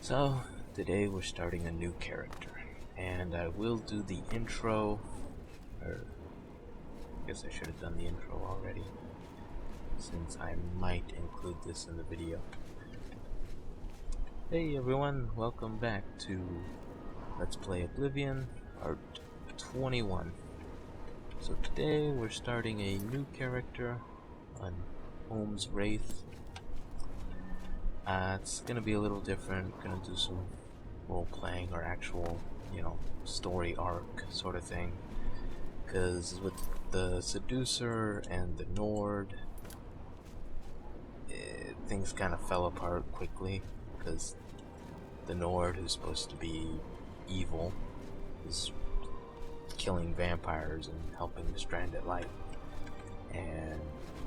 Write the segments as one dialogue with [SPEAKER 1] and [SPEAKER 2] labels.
[SPEAKER 1] So, today we're starting a new character, and I will do the intro, or I guess I should have done the intro already, since I might include this in the video. Hey everyone, welcome back to Let's Play Oblivion, Part 21. So today we're starting a new character on Holmes Wraith. It's gonna be a little different. Gonna do some role-playing or actual, story arc sort of thing. Because with the Seducer and the Nord, things kind of fell apart quickly. Because the Nord, who's supposed to be evil, is killing vampires and helping the stranded light. And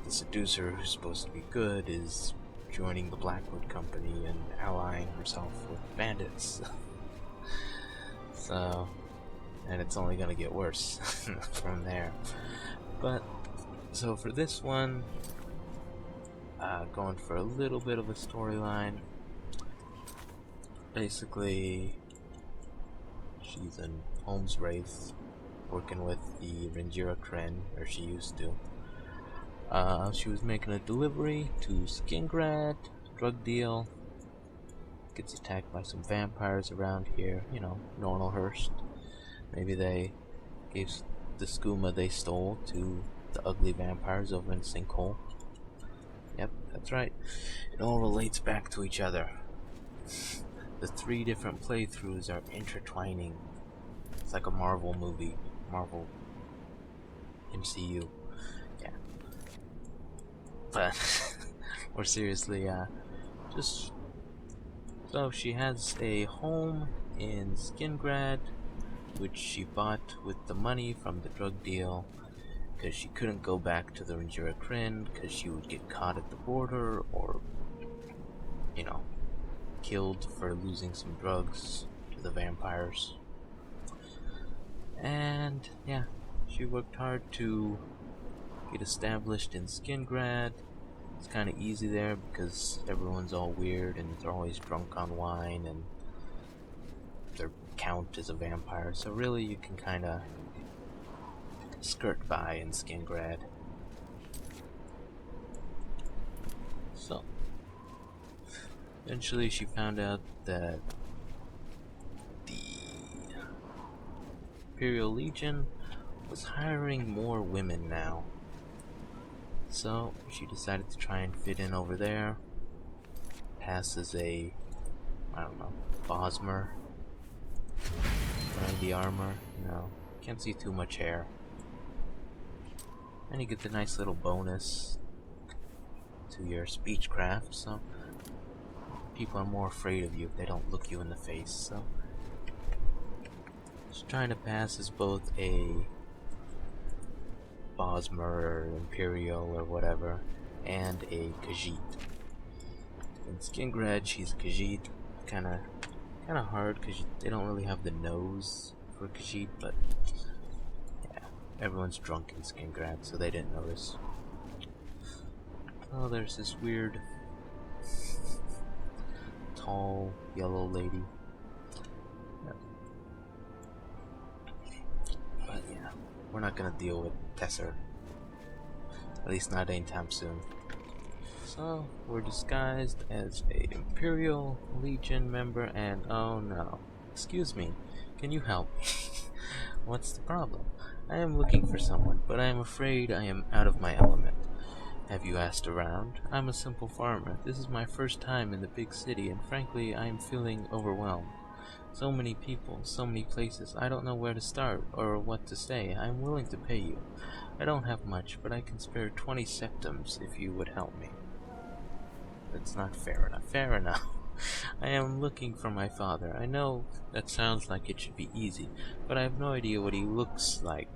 [SPEAKER 1] the Seducer, who's supposed to be good, is joining the Blackwood Company and allying herself with bandits. So, and it's only gonna get worse from there. But, so for this one, going for a little bit of a storyline. Basically, she's an Holmes Wraith, working with the Rangera Kren, or she used to. She was making a delivery to Skingrad, drug deal, gets attacked by some vampires around here, Nornalhurst. Maybe they gave the skooma they stole to the ugly vampires over in Sinkhole. Yep, that's right. It all relates back to each other. The 3 different playthroughs are intertwining. It's like a Marvel movie. Marvel MCU. Yeah. But more seriously, just so she has a home in Skingrad, which she bought with the money from the drug deal, because she couldn't go back to the Rangera Kren because she would get caught at the border or, killed for losing some drugs to the vampires. And yeah, she worked hard to get established in Skingrad. It's kind of easy there because everyone's all weird and they're always drunk on wine and their count is a vampire, so really you can kind of skirt by in Skingrad. So eventually she found out that the Imperial Legion was hiring more women now. So she decided to try and fit in over there. Pass as a, Bosmer. Wearing the armor, can't see too much hair. And you get the nice little bonus to your speechcraft, so people are more afraid of you if they don't look you in the face. So she's trying to pass as both a Bosmer or Imperial or whatever, and a Khajiit. In Skingrad, she's a Khajiit. Kinda hard because they don't really have the nose for Khajiit, but yeah, everyone's drunk in Skingrad, so they didn't notice. Oh, there's this weird tall yellow lady. But yeah, we're not gonna deal with Tesser. At least not anytime soon. So, we're disguised as a Imperial Legion member and oh no. Excuse me, can you help me? What's the problem? I am looking for someone, but I am afraid I am out of my element. Have you asked around? I'm a simple farmer. This is my first time in the big city and frankly I am feeling overwhelmed. So many people, so many places, I don't know where to start or what to say. I am willing to pay you. I don't have much, but I can spare 20 septums if you would help me. That's not fair enough. Fair enough. I am looking for my father. I know that sounds like it should be easy, but I have no idea what he looks like.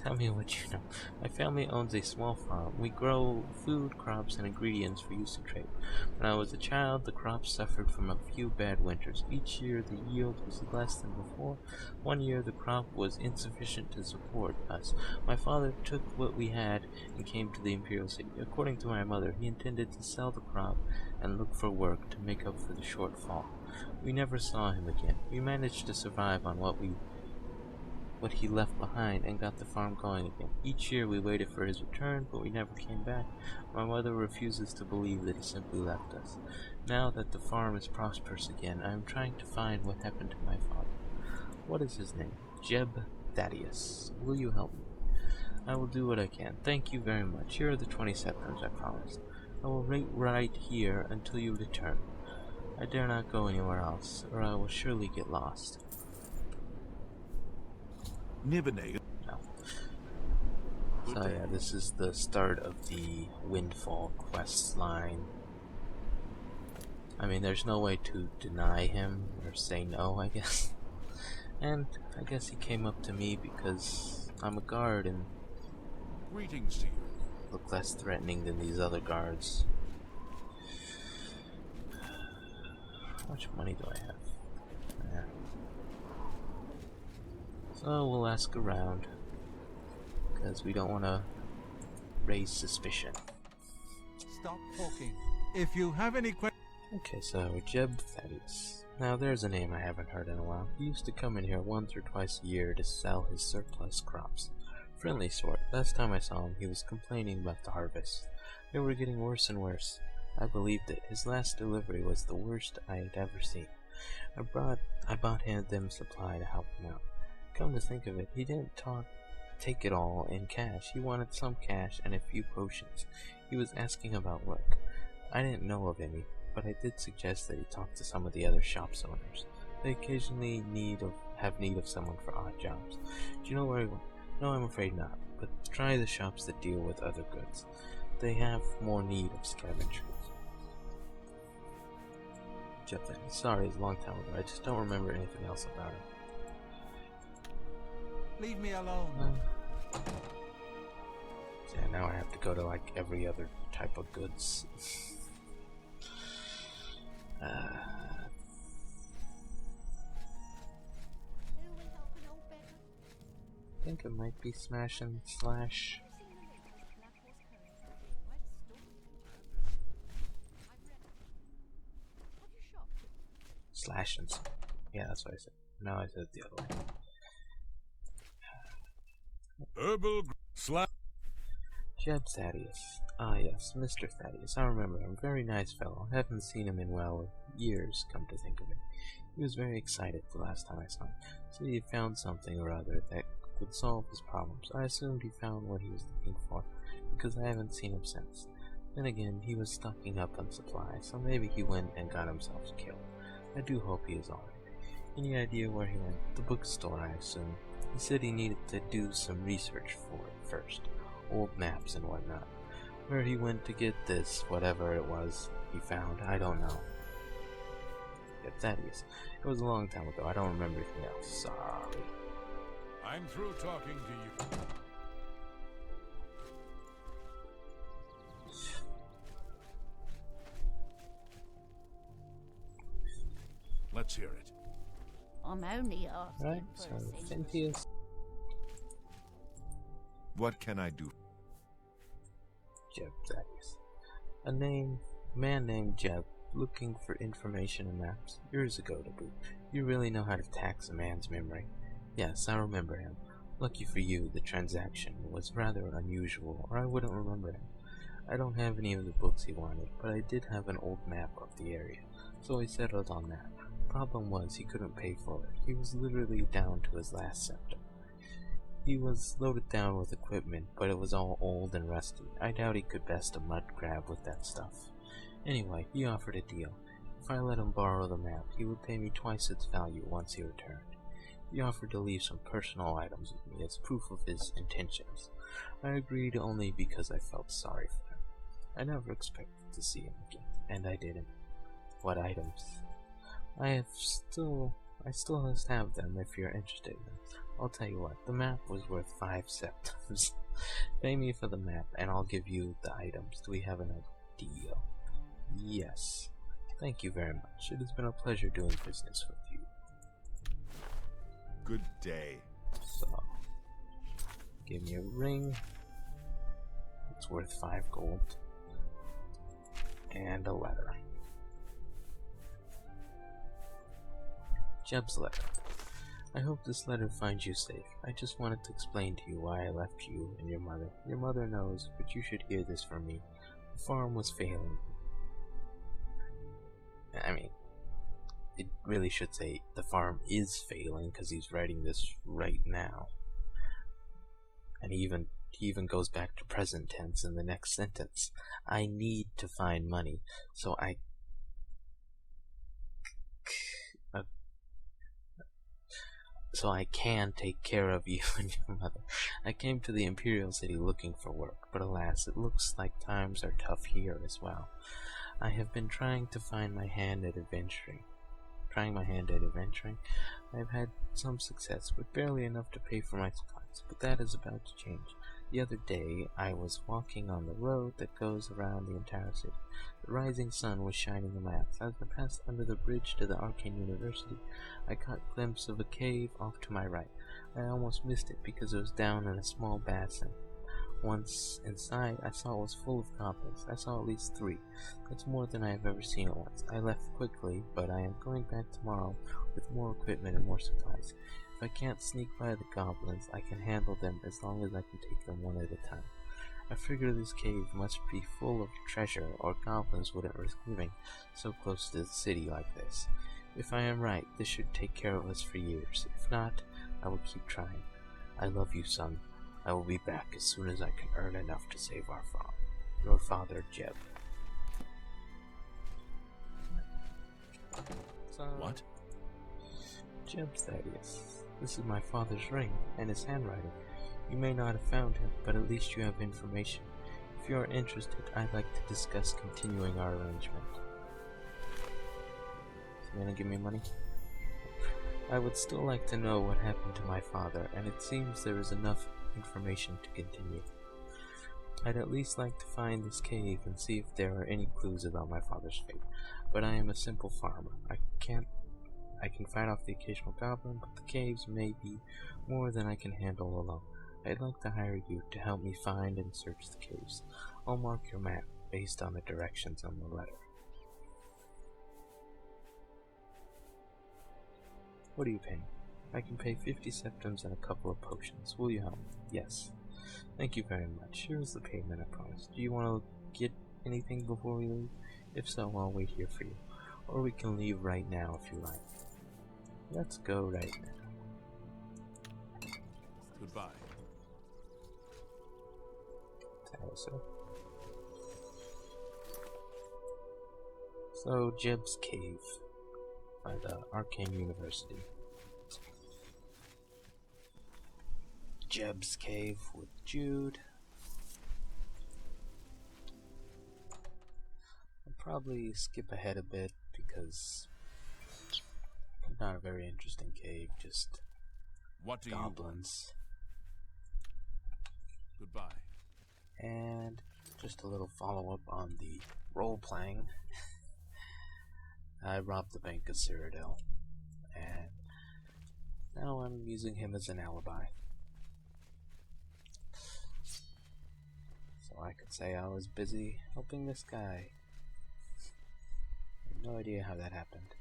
[SPEAKER 1] Tell me what you know. My family owns a small farm. We grow food, crops, and ingredients for use to trade. When I was a child, the crops suffered from a few bad winters. Each year, the yield was less than before. One year, the crop was insufficient to support us. My father took what we had and came to the Imperial City. According to my mother, he intended to sell the crop and look for work to make up for the shortfall. We never saw him again. We managed to survive on what he left behind and got the farm going again. Each year we waited for his return, but we never came back. My mother refuses to believe that he simply left us. Now that the farm is prosperous again, I am trying to find what happened to my father. What is his name? Jeb Thaddeus. Will you help me? I will do what I can. Thank you very much. Here are the 20 seconds I promised. I will wait right here until you return. I dare not go anywhere else, or I will surely get lost.
[SPEAKER 2] Nibbenay.
[SPEAKER 1] No. So yeah, this is the start of the Windfall quest line. I mean, there's no way to deny him or say no, I guess. And I guess he came up to me because I'm a guard and
[SPEAKER 2] Greetings to you.
[SPEAKER 1] look less threatening than these other guards. How much money do I have? Yeah. So we'll ask around, because we don't want to raise suspicion.
[SPEAKER 2] Stop talking. If you have any questions.
[SPEAKER 1] Okay, so Jeb Thaddeus. Now there's a name I haven't heard in a while. He used to come in here once or twice a year to sell his surplus crops. Friendly sort. Last time I saw him, he was complaining about the harvest. They were getting worse and worse. I believed it. His last delivery was the worst I had ever seen. I bought them supply to help him out. Come to think of it, he didn't take it all in cash. He wanted some cash and a few potions. He was asking about work. I didn't know of any, but I did suggest that he talk to some of the other shops owners. They occasionally have need of someone for odd jobs. Do you know where he went? No, I'm afraid not, but try the shops that deal with other goods. They have more need of scavengers. Jeff, sorry, it's a long time ago. I just don't remember anything else about him.
[SPEAKER 2] Leave me alone.
[SPEAKER 1] Yeah, now I have to go to like every other type of goods. I think it might be Smash and Slash. Slash and yeah, that's what I said. No, I said the other one.
[SPEAKER 2] Herbal Slash.
[SPEAKER 1] Jeb Thaddeus. Ah yes, Mr. Thaddeus. I remember him. Very nice fellow. Haven't seen him in, well, years, come to think of it. He was very excited the last time I saw him. Said he had found something or other that would solve his problems. I assumed he found what he was looking for, because I haven't seen him since. Then again, he was stocking up on supplies, so maybe he went and got himself killed. I do hope he is alright. Any idea where he went? The bookstore, I assume. He said he needed to do some research for it first. Old maps and whatnot. Where he went to get this, whatever it was he found, I don't know. Yep, Thaddeus. It was a long time ago. I don't remember anything else. Sorry.
[SPEAKER 2] I'm through talking to you. Let's hear it.
[SPEAKER 3] I'm only asking
[SPEAKER 1] Right,
[SPEAKER 3] for
[SPEAKER 1] so
[SPEAKER 3] a
[SPEAKER 1] Thaddeus.
[SPEAKER 2] What can I do?
[SPEAKER 1] Jeb Thaddeus. A man named Jeb, looking for information and maps, years ago to boot. You really know how to tax a man's memory. Yes, I remember him. Lucky for you, the transaction was rather unusual, or I wouldn't remember him. I don't have any of the books he wanted, but I did have an old map of the area, so we settled on that. Problem was, he couldn't pay for it. He was literally down to his last septum. He was loaded down with equipment, but it was all old and rusty. I doubt he could best a mud crab with that stuff. Anyway, he offered a deal. If I let him borrow the map, he would pay me twice its value once he returned. He offered to leave some personal items with me as proof of his intentions. I agreed only because I felt sorry for him. I never expected to see him again, and I didn't. What items? I still have them if you're interested in them. I'll tell you what, the map was worth 5 septums. Pay me for the map, and I'll give you the items. Do we have a deal? Yes. Thank you very much. It has been a pleasure doing business with you.
[SPEAKER 2] Good day.
[SPEAKER 1] So, give me a ring. It's worth 5 gold. And a letter. Jeb's letter. I hope this letter finds you safe. I just wanted to explain to you why I left you and your mother. Your mother knows, but you should hear this from me. The farm was failing. I mean, it really should say the farm is failing, because he's writing this right now. And he even goes back to present tense in the next sentence. I need to find money, so I can take care of you and your mother. I came to the Imperial City looking for work, but alas, it looks like times are tough here as well. I have been trying my hand at adventuring. I've had some success, but barely enough to pay for my supplies. But that is about to change. The other day, I was walking on the road that goes around the entire city. The rising sun was shining in my eyes. As I passed under the bridge to the Arcane University, I caught a glimpse of a cave off to my right. I almost missed it because it was down in a small basin. Once inside, I saw it was full of goblins. I saw at least 3. That's more than I have ever seen at once. I left quickly, but I am going back tomorrow with more equipment and more supplies. If I can't sneak by the goblins, I can handle them as long as I can take them one at a time. I figure this cave must be full of treasure, or goblins wouldn't risk moving so close to the city like this. If I am right, this should take care of us for years. If not, I will keep trying. I love you, son. I will be back as soon as I can earn enough to save our farm. Your father, Jeb.
[SPEAKER 4] What?
[SPEAKER 1] Jeb Thaddeus. This is my father's ring, and his handwriting. You may not have found him, but at least you have information. If you are interested, I'd like to discuss continuing our arrangement. You gonna give me money? I would still like to know what happened to my father, and it seems there is enough information to continue. I'd at least like to find this cave and see if there are any clues about my father's fate. But I am a simple farmer. I can fight off the occasional goblin, but the caves may be more than I can handle alone. I'd like to hire you to help me find and search the caves. I'll mark your map based on the directions on the letter. What are you paying? I can pay 50 septims and a couple of potions. Will you help me? Yes. Thank you very much. Here's the payment I promised. Do you want to get anything before we leave? If so, I'll wait here for you. Or we can leave right now if you like. Let's go right now.
[SPEAKER 4] Goodbye.
[SPEAKER 1] So, Jeb's Cave by the Arcane University. Jeb's Cave with Jude. I'll probably skip ahead a bit because not a very interesting cave, just
[SPEAKER 4] what do
[SPEAKER 1] goblins.
[SPEAKER 4] Goodbye.
[SPEAKER 1] And just a little follow-up on the role-playing. I robbed the bank of Cyrodiil, and now I'm using him as an alibi. So I could say I was busy helping this guy. I have no idea how that happened.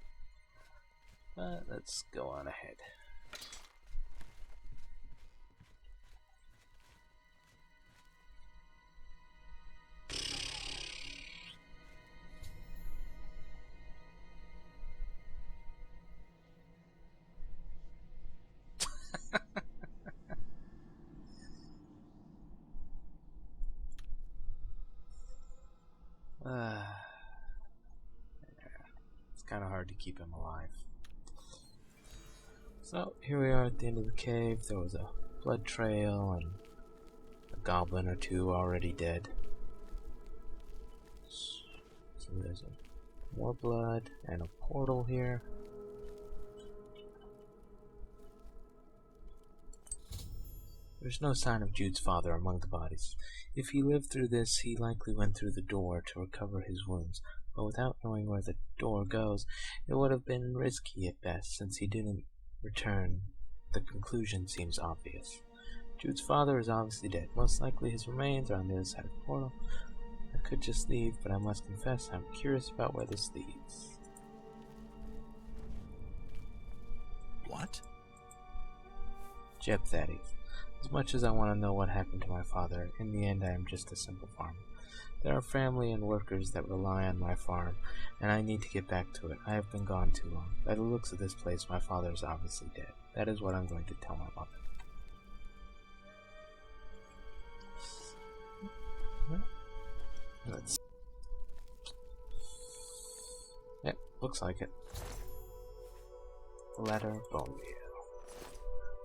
[SPEAKER 1] But let's go on ahead. It's kind of hard to keep him alive. So here we are at the end of the cave. There was a blood trail and a goblin or two already dead. So there's more blood and a portal here. There's no sign of Jude's father among the bodies. If he lived through this, he likely went through the door to recover his wounds, but without knowing where the door goes, it would have been risky at best, since he didn't return. The conclusion seems obvious. Jude's father is obviously dead. Most likely his remains are on the other side of the portal. I could just leave, but I must confess I'm curious about where this leads. Jeb Thaddeus. As much as I want to know what happened to my father, in the end I am just a simple farmer. There are family and workers that rely on my farm, and I need to get back to it. I have been gone too long. By the looks of this place, my father is obviously dead. That is what I'm going to tell my mother. Let's... Yep, looks like it. Letter Bolio.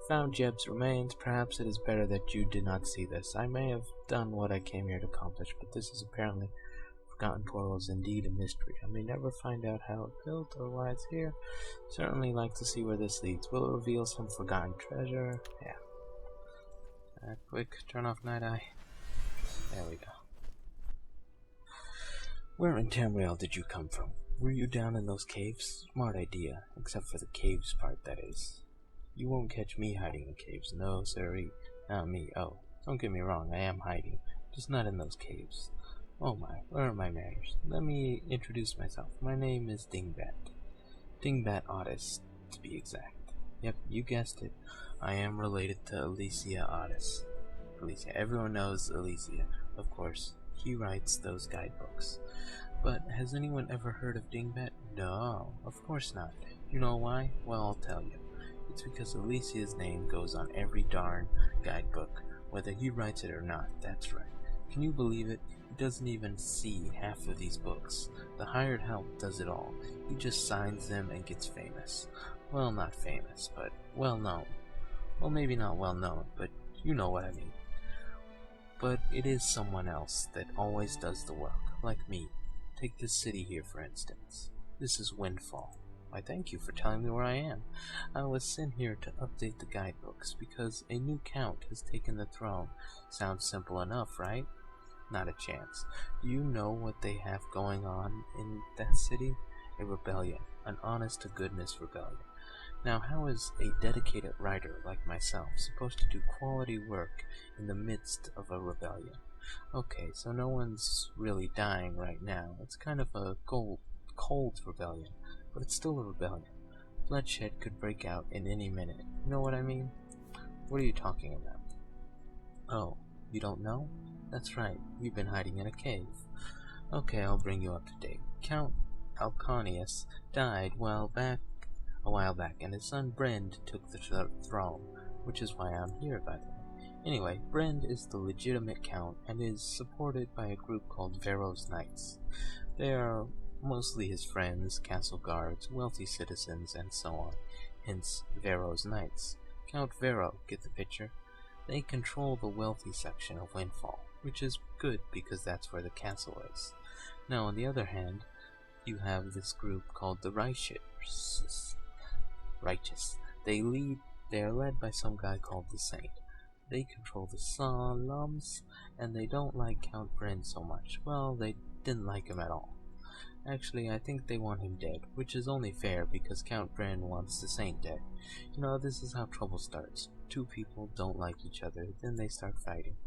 [SPEAKER 1] Found Jeb's remains. Perhaps it is better that Jude did not see this. I may have done what I came here to accomplish, but this is apparently forgotten portal is indeed a mystery. I may never find out how it built or why it's here. Certainly like to see where this leads. Will it reveal some forgotten treasure? Yeah. Quick, turn off Night Eye. There we go. Where in Tamriel did you come from? Were you down in those caves? Smart idea, except for the caves part, that is. You won't catch me hiding in caves. No, sirree. Not me. Oh, don't get me wrong, I am hiding. Just not in those caves. Oh my, where are my manners? Let me introduce myself. My name is Dingbat. Dingbat Otis, to be exact. Yep, you guessed it. I am related to Alicia Otis. Alicia. Everyone knows Alicia, of course. He writes those guidebooks. But has anyone ever heard of Dingbat? No, of course not. You know why? Well, I'll tell you. It's because Alicia's name goes on every darn guidebook, whether he writes it or not. That's right. Can you believe it? He doesn't even see half of these books. The hired help does it all. He just signs them and gets famous. Well, not famous, but well known. Well, maybe not well known, but you know what I mean. But it is someone else that always does the work, like me. Take this city here, for instance. This is Windfall. Why, thank you for telling me where I am. I was sent here to update the guidebooks, because a new count has taken the throne. Sounds simple enough, right? Not a chance. Do you know what they have going on in that city? A rebellion. An honest-to-goodness rebellion. Now, how is a dedicated writer like myself supposed to do quality work in the midst of a rebellion? Okay, so no one's really dying right now. It's kind of a cold rebellion, but it's still a rebellion. Bloodshed could break out in any minute. You know what I mean? What are you talking about? Oh, you don't know? That's right, you've been hiding in a cave. Okay, I'll bring you up to date. Count Alconius died a while back, and his son Brend took the throne, which is why I'm here, by the way. Anyway, Brend is the legitimate count and is supported by a group called Varo's Knights. They are mostly his friends, castle guards, wealthy citizens, and so on. Hence, Varo's Knights. Count Varo, get the picture? They control the wealthy section of Windfall, which is good because that's where the castle is. Now, on the other hand, you have this group called the Righteous. They are led by some guy called the Saint. They control the slums, and they don't like Count Brend so much. Well, they didn't like him at all. Actually, I think they want him dead, which is only fair because Count Brend wants the Saint dead. You know, this is how trouble starts. Two people don't like each other, then they start fighting.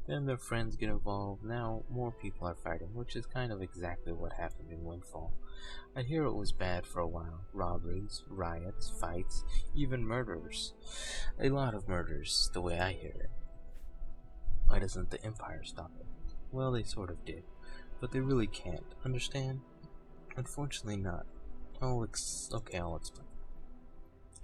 [SPEAKER 1] Then their friends get involved, now more people are fighting, which is kind of exactly what happened in Windfall. I hear it was bad for a while. Robberies, riots, fights, even murders. A lot of murders, the way I hear it. Why doesn't the Empire stop it? Well, they sort of did, but they really can't, understand? Unfortunately not. I'll explain.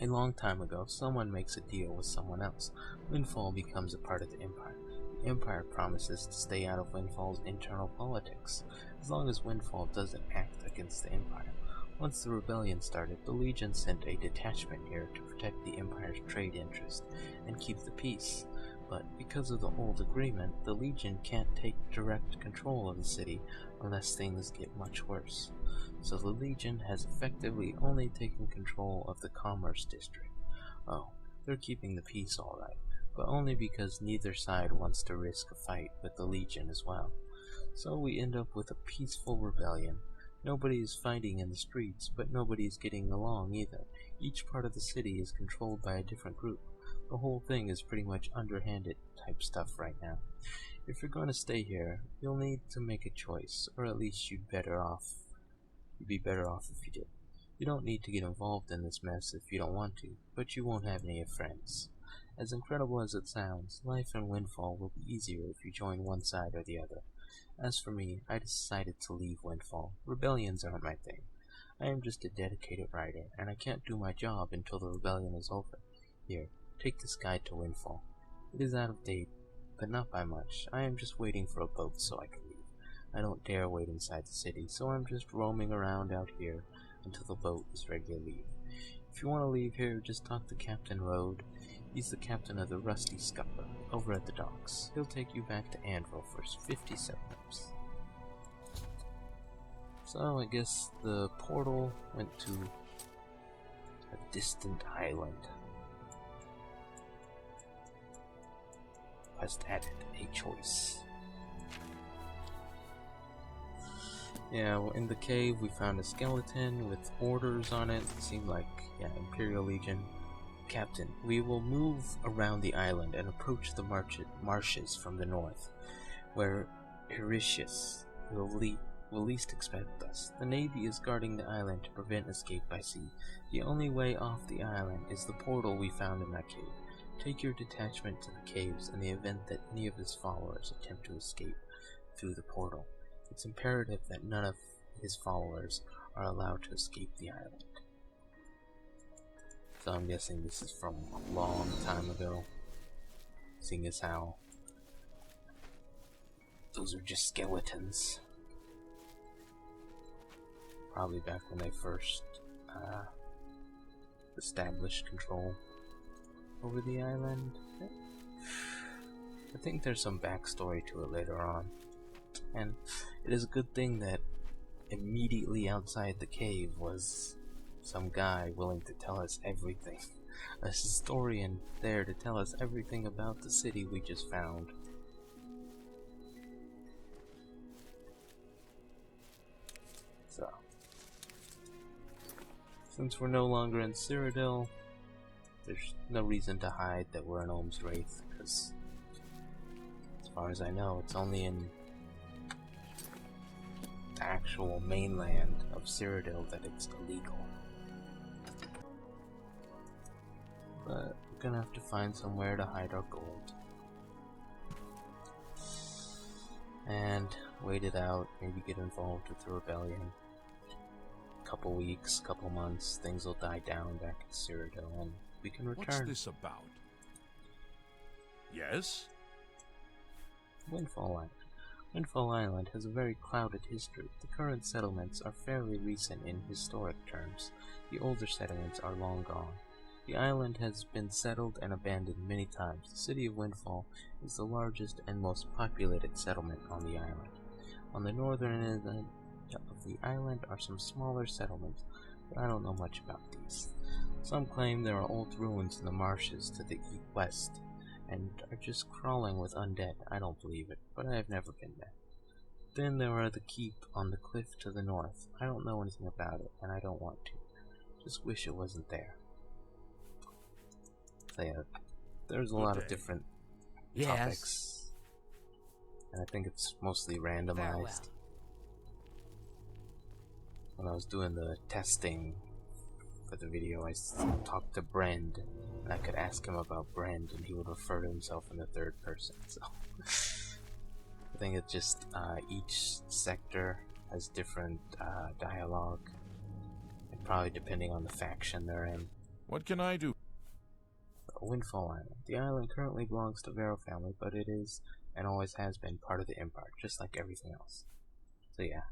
[SPEAKER 1] A long time ago, someone makes a deal with someone else. Windfall becomes a part of the Empire. The Empire promises to stay out of Windfall's internal politics, as long as Windfall doesn't act against the Empire. Once the rebellion started, the Legion sent a detachment here to protect the Empire's trade interest and keep the peace. But because of the old agreement, the Legion can't take direct control of the city unless things get much worse. So the Legion has effectively only taken control of the Commerce District. Oh, they're keeping the peace alright, but only because neither side wants to risk a fight with the Legion as well. So we end up with a peaceful rebellion. Nobody is fighting in the streets, but nobody is getting along either. Each part of the city is controlled by a different group. The whole thing is pretty much underhanded type stuff right now. If you're going to stay here, you'll need to make a choice, or at least you'd be better off if you did. You don't need to get involved in this mess if you don't want to, but you won't have any friends. As incredible as it sounds, life in Windfall will be easier if you join one side or the other. As for me, I decided to leave Windfall. Rebellions aren't my thing. I am just a dedicated writer, and I can't do my job until the rebellion is over. Here, take this guide to Windfall. It is out of date, but not by much. I am just waiting for a boat so I can leave. I don't dare wait inside the city, so I'm just roaming around out here until the boat is ready to leave. If you want to leave here, just talk to Captain Rode. He's the captain of the Rusty Scupper over at the docks. He'll take you back to Anvil for 50 settlements. So I guess the portal went to a distant island. Quest added a choice. Yeah, well, in the cave we found a skeleton with orders on it. It seemed like, yeah, Imperial Legion. Captain, we will move around the island and approach the marshes from the north, where Ericius will least expect us. The Navy is guarding the island to prevent escape by sea. The only way off the island is the portal we found in that cave. Take your detachment to the caves in the event that any of his followers attempt to escape through the portal. It's imperative that none of his followers are allowed to escape the island. So I'm guessing this is from a long time ago, seeing as how those are just skeletons. Probably back when they first established control over the island. I think there's some backstory to it later on. And it is a good thing that immediately outside the cave was some guy willing to tell us everything. A historian there to tell us everything about the city we just found. So, since we're no longer in Cyrodiil, there's no reason to hide that we're an Ohm's Wraith, because as far as I know, it's only in the actual mainland of Cyrodiil that it's illegal. But we're gonna have to find somewhere to hide our gold. And wait it out, maybe get involved with the rebellion. Couple weeks, couple months, things will die down back in Cyrodiil and we can return.
[SPEAKER 4] What's this about? Yes?
[SPEAKER 1] Windfall Island. Windfall Island has a very clouded history. The current settlements are fairly recent in historic terms. The older settlements are long gone. The island has been settled and abandoned many times. The city of Windfall is the largest and most populated settlement on the island. On the northern end of the island are some smaller settlements, but I don't know much about these. Some claim there are old ruins in the marshes to the west, and are just crawling with undead. I don't believe it, but I have never been there. Then there are the keep on the cliff to the north. I don't know anything about it, and I don't want to. Just wish it wasn't there. So yeah, there's a lot of different topics, and I think it's mostly randomized. When I was doing the testing for the video, I talked to Brend, and I could ask him about Brend, and he would refer to himself in the third person. So I think it's just each sector has different dialogue, and probably depending on the faction they're in.
[SPEAKER 4] What can I do?
[SPEAKER 1] Windfall Island. The island currently belongs to Varo family, but it is and always has been part of the Empire, just like everything else. So yeah,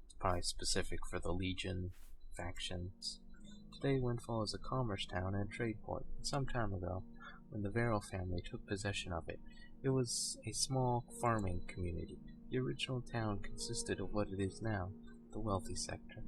[SPEAKER 1] it's probably specific for the Legion factions. Today, Windfall is a commerce town and trade port. Some time ago, when the Varo family took possession of it, it was a small farming community. The original town consisted of what it is now, the wealthy sector.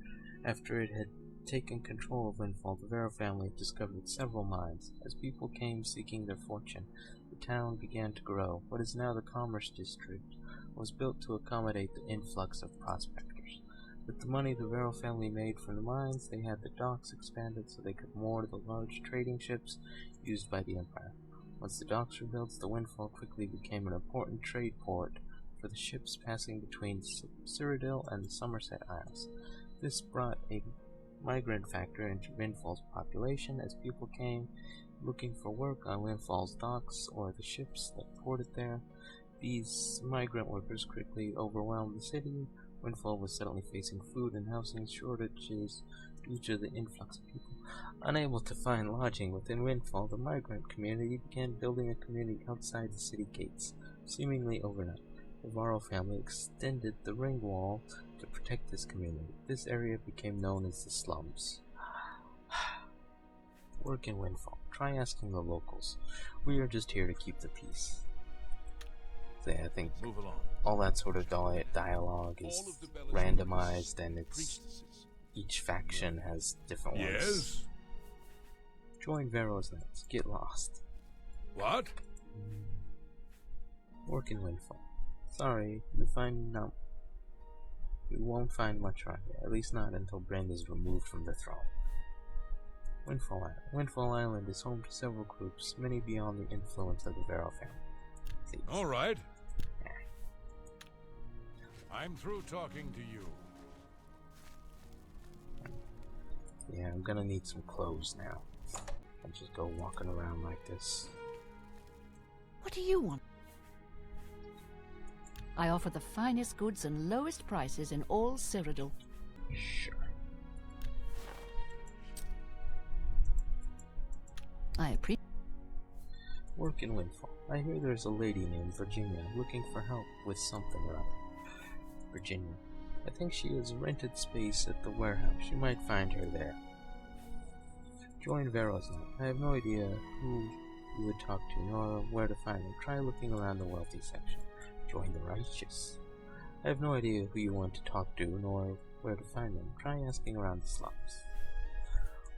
[SPEAKER 1] After it had taken control of Windfall, the Varo family discovered several mines. As people came seeking their fortune, the town began to grow. What is now the Commerce District was built to accommodate the influx of prospectors. With the money the Varo family made from the mines, they had the docks expanded so they could moor the large trading ships used by the Empire. Once the docks were built, the Windfall quickly became an important trade port for the ships passing between Cyrodiil and the Somerset Isles. This brought a migrant factor into Windfall's population as people came looking for work on Windfall's docks or the ships that ported there. These migrant workers quickly overwhelmed the city. Windfall was suddenly facing food and housing shortages due to the influx of people. Unable to find lodging within Windfall, the migrant community began building a community outside the city gates, seemingly overnight. The Varo family extended the ring wall to protect this community. This area became known as the slums. Work in Windfall. Try asking the locals. We are just here to keep the peace. So yeah, I think
[SPEAKER 4] Move along.
[SPEAKER 1] all that sort of dialogue is randomized, and it's each faction has different ones.
[SPEAKER 4] Yes?
[SPEAKER 1] Join Varo's Knights. Get lost.
[SPEAKER 4] What?
[SPEAKER 1] Work in Windfall. Sorry, you won't find much around here, at least not until Brend is removed from the throne. Windfall Island. Windfall Island is home to several groups, many beyond the influence of the Varo family. See?
[SPEAKER 4] All right. I'm through talking to you.
[SPEAKER 1] Yeah, I'm gonna need some clothes now. I'll just go walking around like this.
[SPEAKER 3] What do you want? I offer the finest goods and lowest prices in all Cyrodiil.
[SPEAKER 1] Sure.
[SPEAKER 3] I appreciate.
[SPEAKER 1] Work in Windfall. I hear there's a lady named Virginia looking for help with something or other. Virginia. I think she has rented space at the warehouse. You might find her there. Join Varo's Night. I have no idea who you would talk to, nor where to find them. Try looking around the wealthy section. Join the Righteous. I have no idea who you want to talk to, nor where to find them. Try asking around the slums.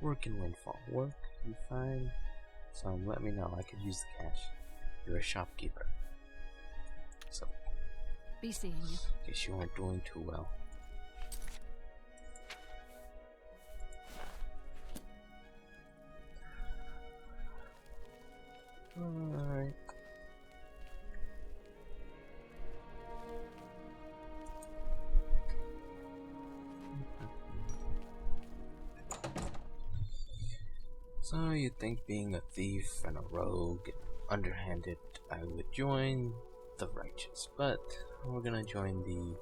[SPEAKER 1] Work in Windfall. Work? You find some, let me know. I could use the cash. You're a shopkeeper. So,
[SPEAKER 3] Be seeing you.
[SPEAKER 1] guess you aren't doing too well. Alright. So you'd think being a thief and a rogue, underhanded, I would join the Righteous, but we're gonna join the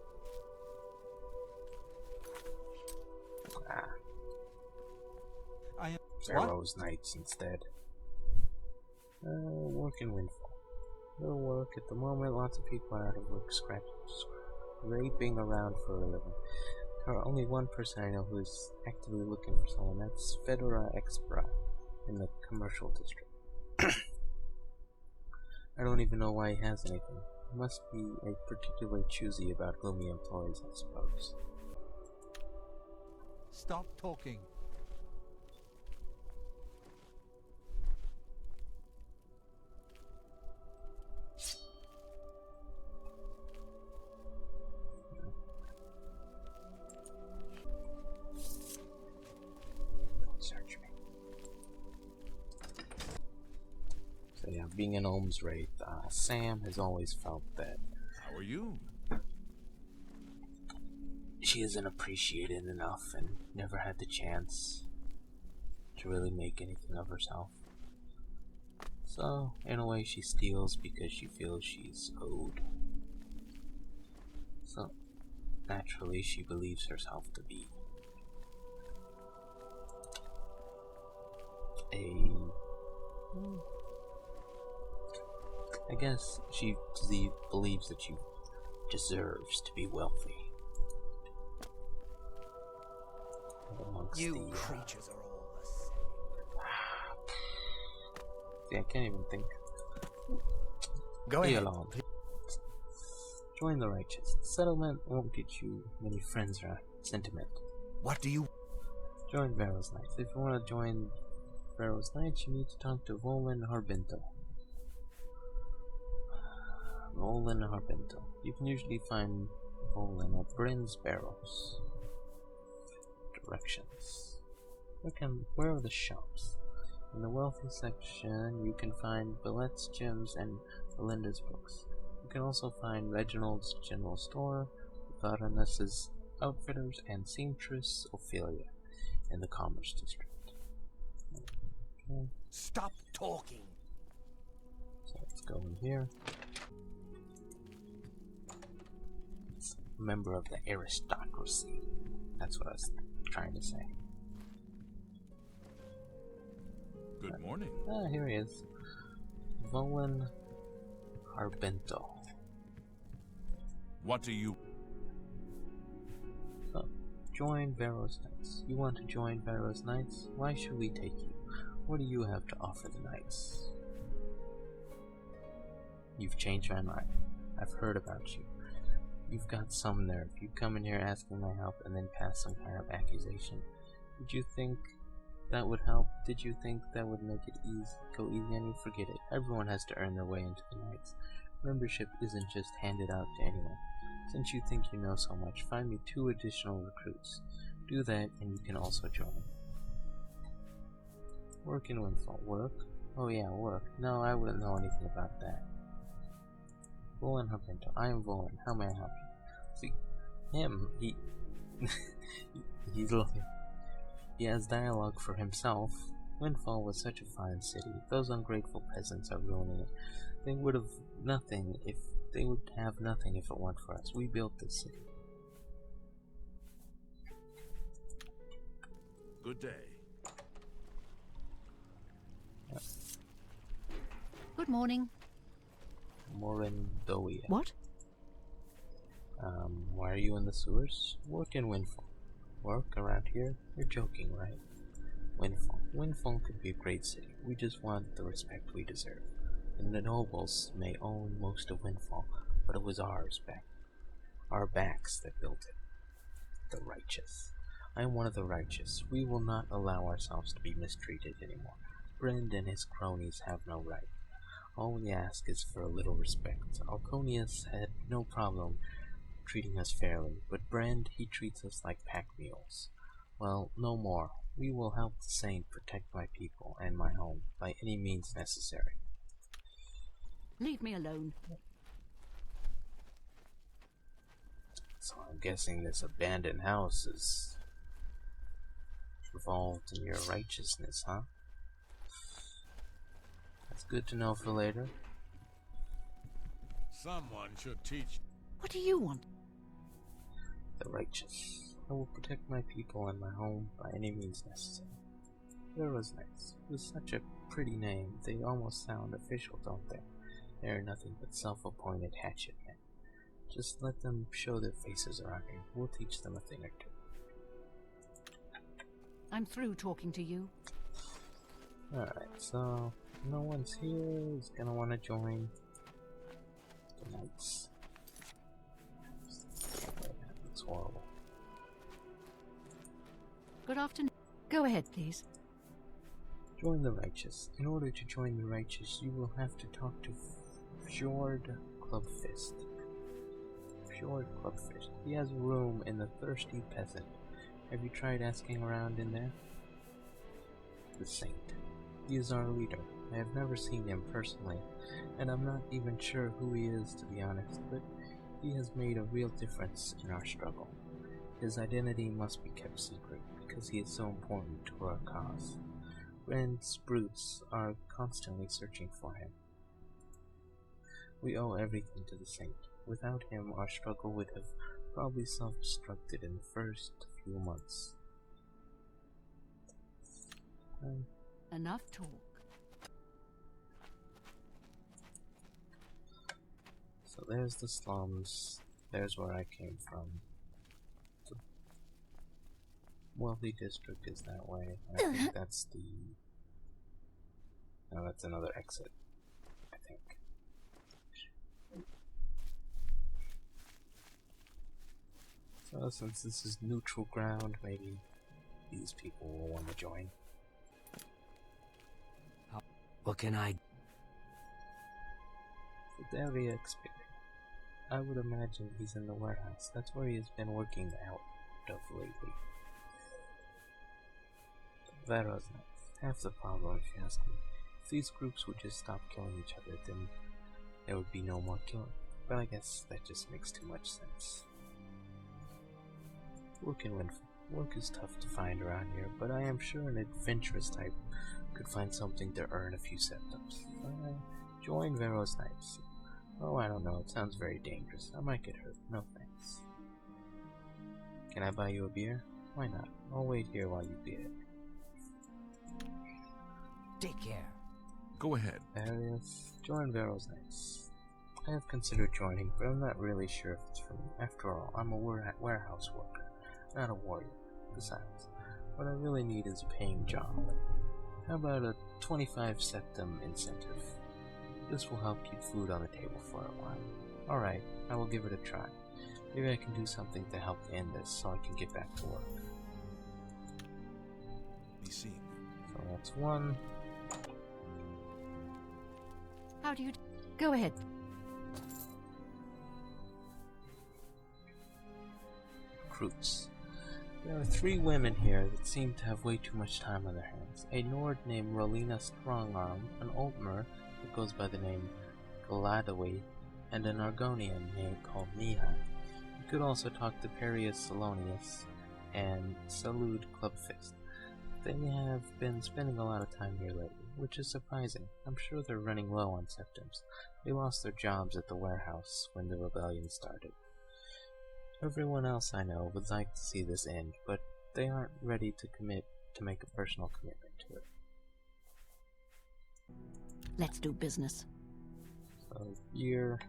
[SPEAKER 2] I am
[SPEAKER 1] Varo's Knights instead. Work in Windfall. No work at the moment. Lots of people are out of work, scraping around for a living. There are only one person I know who is actively looking for someone. That's Fedora Expra in the commercial district. I don't even know why he has anything. He must be particularly choosy about whom he employs, I suppose.
[SPEAKER 2] Stop talking.
[SPEAKER 1] Don't search me. So yeah, being an Ohm's Wraith, Sam has always felt that
[SPEAKER 4] How are you?
[SPEAKER 1] she isn't appreciated enough and never had the chance to really make anything of herself. So, in a way, she steals because she feels she's owed. So, naturally, she believes herself to be I guess she believes that she deserves to be wealthy. Amongst
[SPEAKER 5] You creatures are all the same.
[SPEAKER 1] See, I can't even think.
[SPEAKER 5] Go
[SPEAKER 1] Be
[SPEAKER 5] ahead.
[SPEAKER 1] alone. Join the Righteous. Settlement won't get you many friends or sentiment.
[SPEAKER 5] What do you...
[SPEAKER 1] Join Varo's Knights. If you want to join Varo's Knights, you need to talk to Roland Harbinto. Roland Harbinto. You can usually find Roland at Brend's Barrows. Directions. Where are the shops? In the wealthy section, you can find Billet's Gems and Belinda's books. You can also find Reginald's General Store, Baroness's Outfitters, and Seamstress Ophelia. in the Commerce District. Okay,
[SPEAKER 5] Stop talking.
[SPEAKER 1] so let's go in here. It's a member of the aristocracy. That's what I was trying to say.
[SPEAKER 4] Good morning.
[SPEAKER 1] Ah, here he is. Volan Harbento.
[SPEAKER 4] What do you...
[SPEAKER 1] So, join Varo's Knights. You want to join Varo's Knights? Why should we take you? What do you have to offer the Knights? You've changed my mind. I've heard about you. You've got some nerve. You come in here asking my help and then pass some kind of accusation. Did you think that would help? Did you think that would make it go easy on you? Forget it. Everyone has to earn their way into the Knights. Membership isn't just handed out to anyone. Since you think you know so much, find me 2 additional recruits. Do that and you can also join. Work in Windfall. Work? Oh yeah, work. No, I wouldn't know anything about that. Volan Harbento. I am Volan. How may I help you? See, he he has dialogue for himself. Windfall was such a fine city. Those ungrateful peasants are ruining it. They would have nothing if it weren't for us. We built this city.
[SPEAKER 4] Good day.
[SPEAKER 3] Good morning.
[SPEAKER 1] Morindoia.
[SPEAKER 3] What?
[SPEAKER 1] Why are you in the sewers? Work in Windfall. Work around here? You're joking, right? Windfall. Windfall could be a great city. We just want the respect we deserve. And the nobles may own most of Windfall, but it was our backs that built it. The righteous. I am one of the righteous. We will not allow ourselves to be mistreated anymore. Brend and his cronies have no right. All we ask is for a little respect. Alconius had no problem treating us fairly, but Brend, he treats us like pack mules. Well, no more. We will help the Saint protect my people and my home by any means necessary.
[SPEAKER 3] Leave me alone.
[SPEAKER 1] So I'm guessing this abandoned house is involved in your righteousness, huh? That's good to know for later.
[SPEAKER 4] Someone should teach...
[SPEAKER 3] What do you want?
[SPEAKER 1] The righteous. I will protect my people and my home by any means necessary. Varo's Knights. It was such a pretty name. They almost sound official, don't they? They're nothing but self-appointed hatchet men. Just let them show their faces around here. We'll teach them a thing or two.
[SPEAKER 3] I'm through talking to you.
[SPEAKER 1] Alright, so no one's here who's gonna want to join the Knights. It's horrible.
[SPEAKER 3] Good afternoon. Go ahead, please.
[SPEAKER 1] Join the Righteous. In order to join the Righteous, you will have to talk to Fjord Clubfist. Fjord Clubfist. He has a room in the Thirsty Peasant. Have you tried asking around in there? The Saint. He is our leader. I have never seen him personally, and I'm not even sure who he is, to be honest, but he has made a real difference in our struggle. His identity must be kept secret, because he is so important to our cause. Brend's brutes are constantly searching for him. We owe everything to the Saint. Without him, our struggle would have probably self-destructed in the first few months.
[SPEAKER 3] Enough talk.
[SPEAKER 1] So there's the slums. There's where I came from. The wealthy district is that way. I think that's the... No, that's another exit, I think. So since this is neutral ground, maybe these people will want to join.
[SPEAKER 5] What can I...
[SPEAKER 1] Fidelia experience. I would imagine he's in the warehouse. That's where he has been working out of lately. Varo's Knights. Half the problem, if you ask me. If these groups would just stop killing each other, then there would be no more killing. But I guess that just makes too much sense. Work in Windfall. Work is tough to find around here, but I am sure an adventurous type could find something to earn a few septims. Join Varo's Knights. Oh, I don't know, it sounds very dangerous. I might get hurt. No thanks. Can I buy you a beer? Why not? I'll wait here while you beat it.
[SPEAKER 5] Take care.
[SPEAKER 4] Go ahead.
[SPEAKER 1] Alias, join Varo's Knights. I have considered joining, but I'm not really sure if it's for me. After all, I'm a warehouse worker, not a warrior. Besides, what I really need is a paying job. How about a 25 septim incentive? This will help keep food on the table for a while. Alright, I will give it a try. Maybe I can do something to help end this so I can get back to work.
[SPEAKER 4] Be seen.
[SPEAKER 1] So that's one.
[SPEAKER 3] How do you... Go ahead.
[SPEAKER 1] Recruits. There are 3 women here that seem to have way too much time on their hands. A Nord named Rolina Strongarm, an Altmer that goes by the name Galadawi, and an Argonian named called Mihai. You could also talk to Perius Miscellaneous and Salud Clubfist. They have been spending a lot of time here lately, which is surprising. I'm sure they're running low on septims. They lost their jobs at the warehouse when the rebellion started. Everyone else I know would like to see this end, but they aren't ready to make a personal commitment to it.
[SPEAKER 3] Let's do business.
[SPEAKER 1] So here,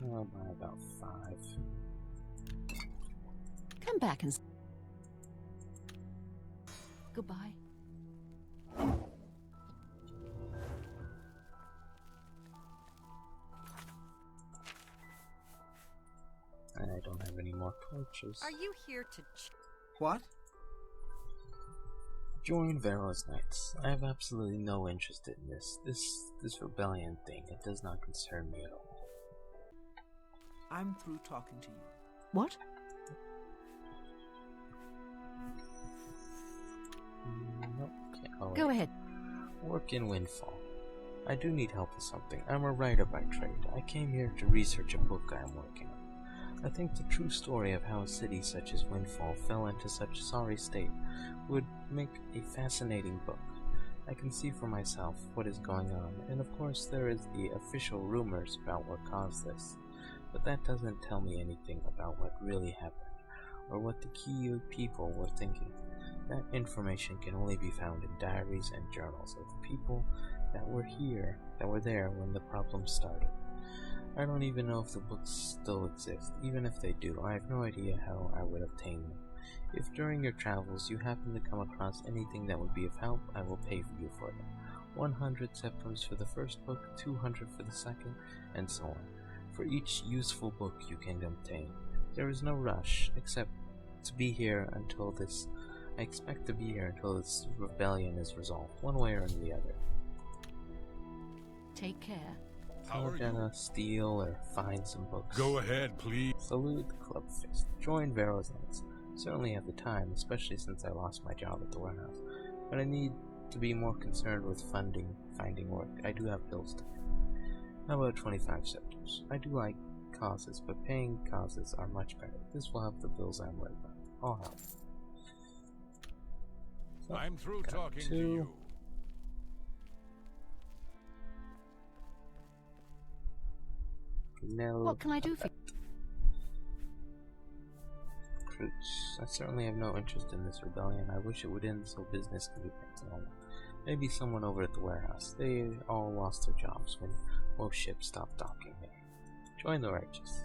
[SPEAKER 1] oh, by about 5.
[SPEAKER 3] Come back and... Goodbye.
[SPEAKER 1] I don't have any more torches.
[SPEAKER 6] Are you here to...
[SPEAKER 2] What?
[SPEAKER 1] Join Varo's Knights. I have absolutely no interest in this. This rebellion thing. It does not concern me at all.
[SPEAKER 7] I'm through talking to you.
[SPEAKER 3] What?
[SPEAKER 1] Nope. Oh,
[SPEAKER 3] Go ahead.
[SPEAKER 1] Work in Windfall. I do need help with something. I'm a writer by trade. I came here to research a book I am working on. I think the true story of how a city such as Windfall fell into such a sorry state would make a fascinating book. I can see for myself what is going on, and of course there is the official rumors about what caused this, but that doesn't tell me anything about what really happened, or what the key people were thinking. That information can only be found in diaries and journals of people that were there when the problem started. I don't even know if the books still exist. Even if they do, I have no idea how I would obtain them. If during your travels you happen to come across anything that would be of help, I will pay you for them. 100 septims for the first book, 200 for the second, and so on. For each useful book you can obtain. There is no rush, except to be here until this... I expect to be here until this rebellion is resolved, one way or the other.
[SPEAKER 3] Take care.
[SPEAKER 4] How are
[SPEAKER 1] gonna
[SPEAKER 4] you?
[SPEAKER 1] steal or find some books.
[SPEAKER 4] Go ahead, please.
[SPEAKER 1] Salute Clubfist. Join Varo's Knights. Certainly have the time, especially since I lost my job at the warehouse. But I need to be more concerned with finding work. I do have bills to pay. How about 25 septims? I do like causes, but paying causes are much better. This will help the bills I'm worried about. I'll help. So,
[SPEAKER 4] I'm through
[SPEAKER 1] got
[SPEAKER 4] talking to
[SPEAKER 1] 2.
[SPEAKER 4] you.
[SPEAKER 3] What can I do for you?
[SPEAKER 1] Recruits. I certainly have no interest in this rebellion. I wish it would end so business could be back to normal. Maybe someone over at the warehouse. They all lost their jobs when most ships stopped docking there. Join the righteous.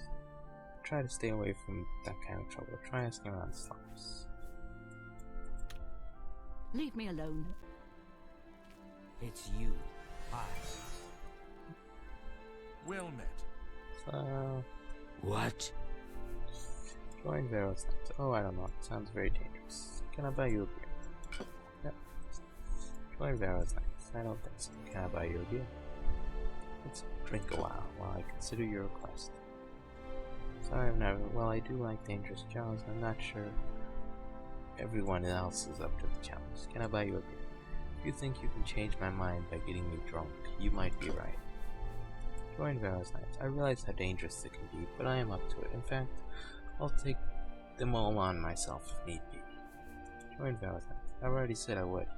[SPEAKER 1] Try to stay away from that kind of trouble. Try asking around slums.
[SPEAKER 3] Leave me alone.
[SPEAKER 5] It's you. Hi.
[SPEAKER 4] Well met.
[SPEAKER 1] So,
[SPEAKER 5] What?
[SPEAKER 1] join Varo's Knights. Oh, I don't know. It sounds very dangerous. Can I buy you a beer? Yeah. Join Varo's Knights. I don't think so. Can I buy you a beer? Let's drink a while I consider your request. Sorry, I've never. Well, I do like dangerous jobs. I'm not sure everyone else is up to the challenge. Can I buy you a beer? If you think you can change my mind by getting me drunk, you might be right. Join Varo's Knights. I realize how dangerous it can be, but I am up to it. In fact, I'll take them all on myself if need be. Join Varo's Knights. I've already said I would,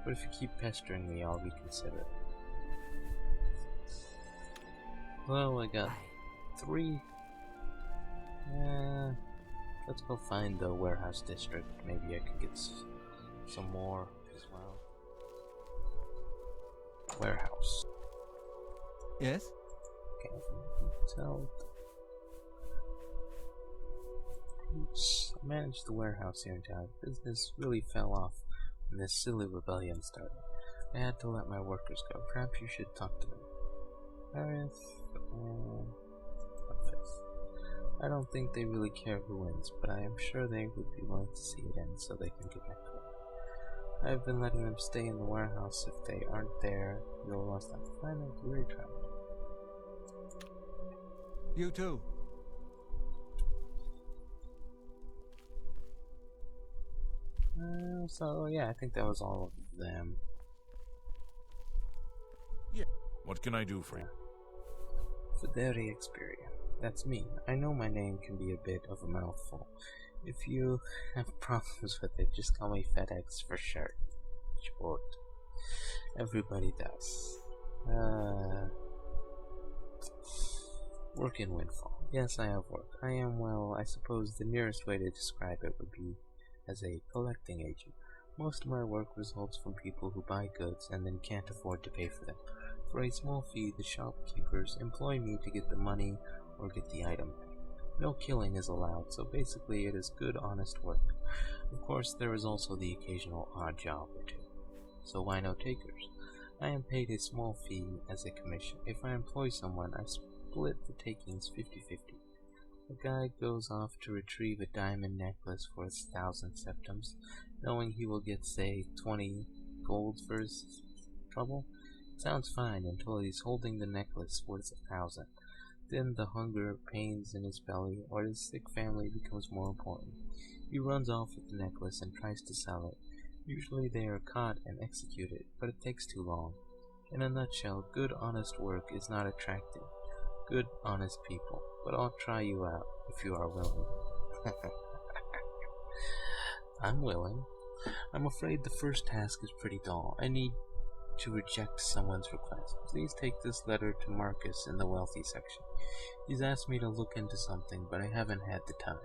[SPEAKER 1] but if you keep pestering me, I'll reconsider it. Well, I got 3. Let's go find the warehouse district. Maybe I can get some more as well. Warehouse.
[SPEAKER 2] Yes?
[SPEAKER 1] Okay, so I managed the warehouse here in town. Business really fell off when this silly rebellion started. I had to let my workers go. Perhaps you should talk to them. I don't think they really care who wins, but I am sure they would be willing to see it end so they can get back to it. I have been letting them stay in the warehouse. If they aren't there, you'll have to find them to retravel.
[SPEAKER 2] You too.
[SPEAKER 1] So yeah, I think that was all of them.
[SPEAKER 4] Yeah. What can I do for you?
[SPEAKER 1] Fideri Xperia. That's me. I know my name can be a bit of a mouthful. If you have problems with it, just call me FedEx for short. Everybody does. Work in Windfall. Yes, I have work. I am, well, I suppose the nearest way to describe it would be as a collecting agent. Most of my work results from people who buy goods and then can't afford to pay for them. For a small fee, the shopkeepers employ me to get the money or get the item back. No killing is allowed, so basically it is good, honest work. Of course, there is also the occasional odd job or two. So why no takers? I am paid a small fee as a commission. If I employ someone, I split the takings 50-50. The guy goes off to retrieve a diamond necklace for 1,000 septims, knowing he will get, say, 20 gold for his trouble. Sounds fine until he's holding the necklace worth 1,000. Then the hunger, pains in his belly, or his sick family becomes more important. He runs off with the necklace and tries to sell it. Usually they are caught and executed, but it takes too long. In a nutshell, good honest work is not attractive. Good honest people, but I'll try you out if you are willing. I'm willing. I'm afraid the first task is pretty dull. I need to reject someone's request. Please take this letter to Marcus in the wealthy section. He's asked me to look into something, but I haven't had the time.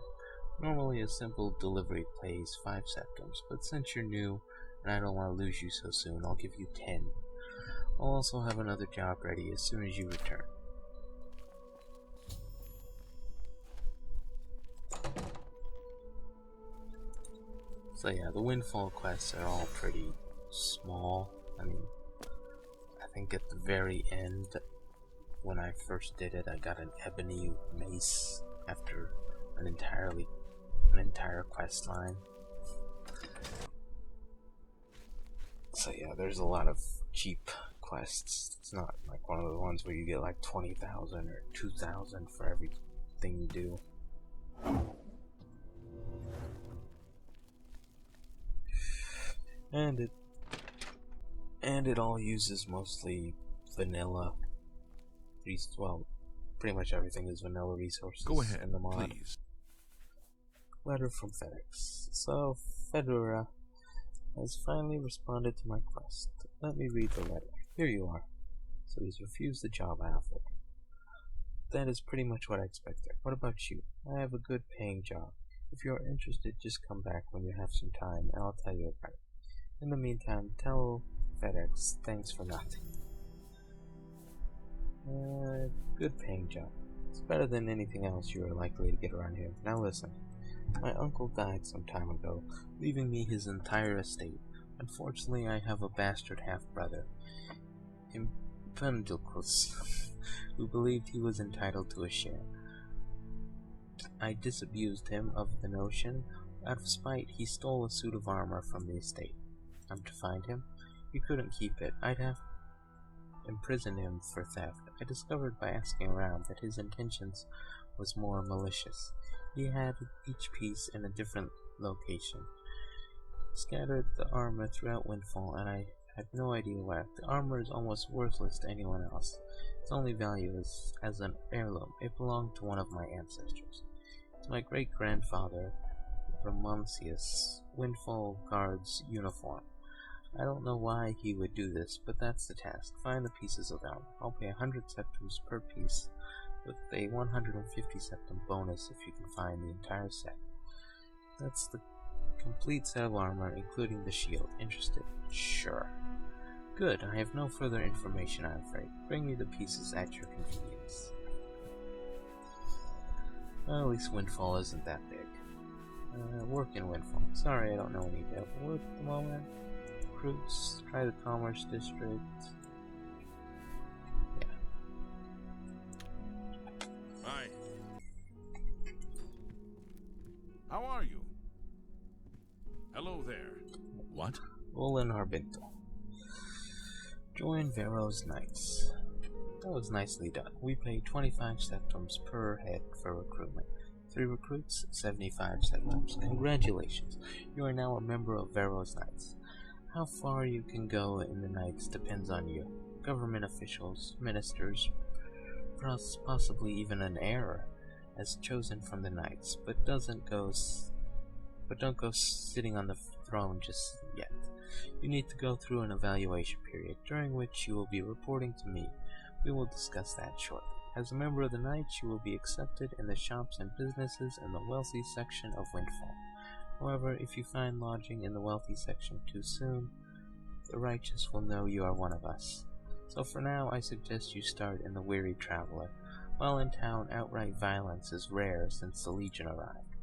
[SPEAKER 1] Normally a simple delivery pays 5 septims, but since you're new and I don't want to lose you so soon, I'll give you 10. I'll also have another job ready as soon as you return. So yeah, the Windfall quests are all pretty small. I mean, I think at the very end, when I first did it, I got an ebony mace after an entire quest line. So yeah, there's a lot of cheap quests. It's not like one of the ones where you get like 20,000 or 2,000 for everything you do. And it all uses mostly vanilla. Well, pretty much everything is vanilla resources.
[SPEAKER 4] Go ahead,
[SPEAKER 1] in the mod.
[SPEAKER 4] please.
[SPEAKER 1] Letter from FedEx. So, Fedora has finally responded to my quest. Let me read the letter. Here you are. So he's refused the job I offered. That is pretty much what I expected. What about you? I have a good paying job. If you are interested, just come back when you have some time and I'll tell you about it. In the meantime, tell FedEx thanks for nothing. Good paying job. It's better than anything else you are likely to get around here. Now listen. My uncle died some time ago, leaving me his entire estate. Unfortunately, I have a bastard half-brother, Impendulcus, who believed he was entitled to a share. I disabused him of the notion. Out of spite, he stole a suit of armor from the estate. I'm to find him. He couldn't keep it. I'd have imprisoned him for theft. I discovered by asking around that his intentions was more malicious. He had each piece in a different location. Scattered the armor throughout Windfall, and I I have no idea why. The armor is almost worthless to anyone else. Its only value is as an heirloom. It belonged to one of my ancestors. It's my great-grandfather, Romancius, Windfall Guard's uniform. I don't know why he would do this, but that's the task. Find the pieces of armor. I'll pay 100 septums per piece, with a 150 septum bonus if you can find the entire set. That's the complete set of armor, including the shield. Interested? Sure. Good, I have no further information, I'm afraid. Bring me the pieces at your convenience. Well, at least Windfall isn't that big. Work in Windfall. Sorry, I don't know any available work at the moment. Recruits, try the Commerce District. Yeah.
[SPEAKER 4] Hi. How are you? Hello there. What?
[SPEAKER 1] Olin Harbinto. Join Varo's Knights. That was nicely done. We pay 25 septums per head for recruitment. 3 recruits, 75 septums. Congratulations. You are now a member of Varo's Knights. How far you can go in the Knights depends on you. Government officials, ministers, possibly even an heir, as chosen from the Knights, but don't go sitting on the throne just yet. You need to go through an evaluation period, during which you will be reporting to me. We will discuss that shortly. As a member of the Knights, you will be accepted in the shops and businesses in the wealthy section of Windfall. However, if you find lodging in the wealthy section too soon, the righteous will know you are one of us. So for now, I suggest you start in the Weary Traveler. While in town, outright violence is rare since the Legion arrived.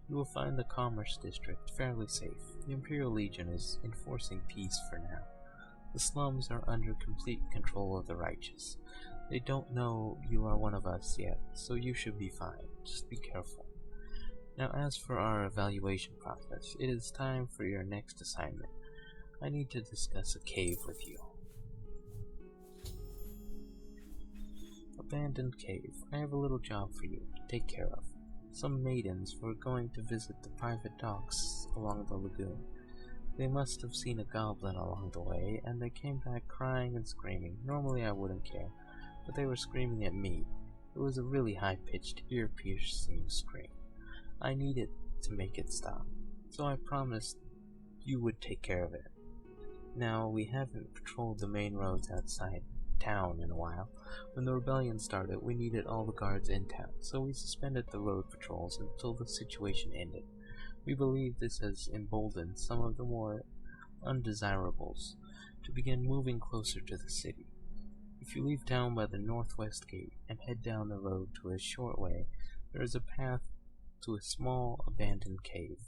[SPEAKER 1] You will find the Commerce District fairly safe. The Imperial Legion is enforcing peace for now. The slums are under complete control of the righteous. They don't know you are one of us yet, so you should be fine. Just be careful. Now, as for our evaluation process, it is time for your next assignment. I need to discuss a cave with you. Abandoned cave. I have a little job for you to take care of. Some maidens were going to visit the private docks along the lagoon. They must have seen a goblin along the way, and they came back crying and screaming. Normally I wouldn't care, but they were screaming at me. It was a really high-pitched, ear-piercing scream. I needed to make it stop, so I promised you would take care of it. Now, we haven't patrolled the main roads outside town in a while. When the rebellion started, we needed all the guards in town, so we suspended the road patrols until the situation ended. We believe this has emboldened some of the more undesirables to begin moving closer to the city. If you leave town by the northwest gate and head down the road to a short way, there is a path to a small abandoned cave.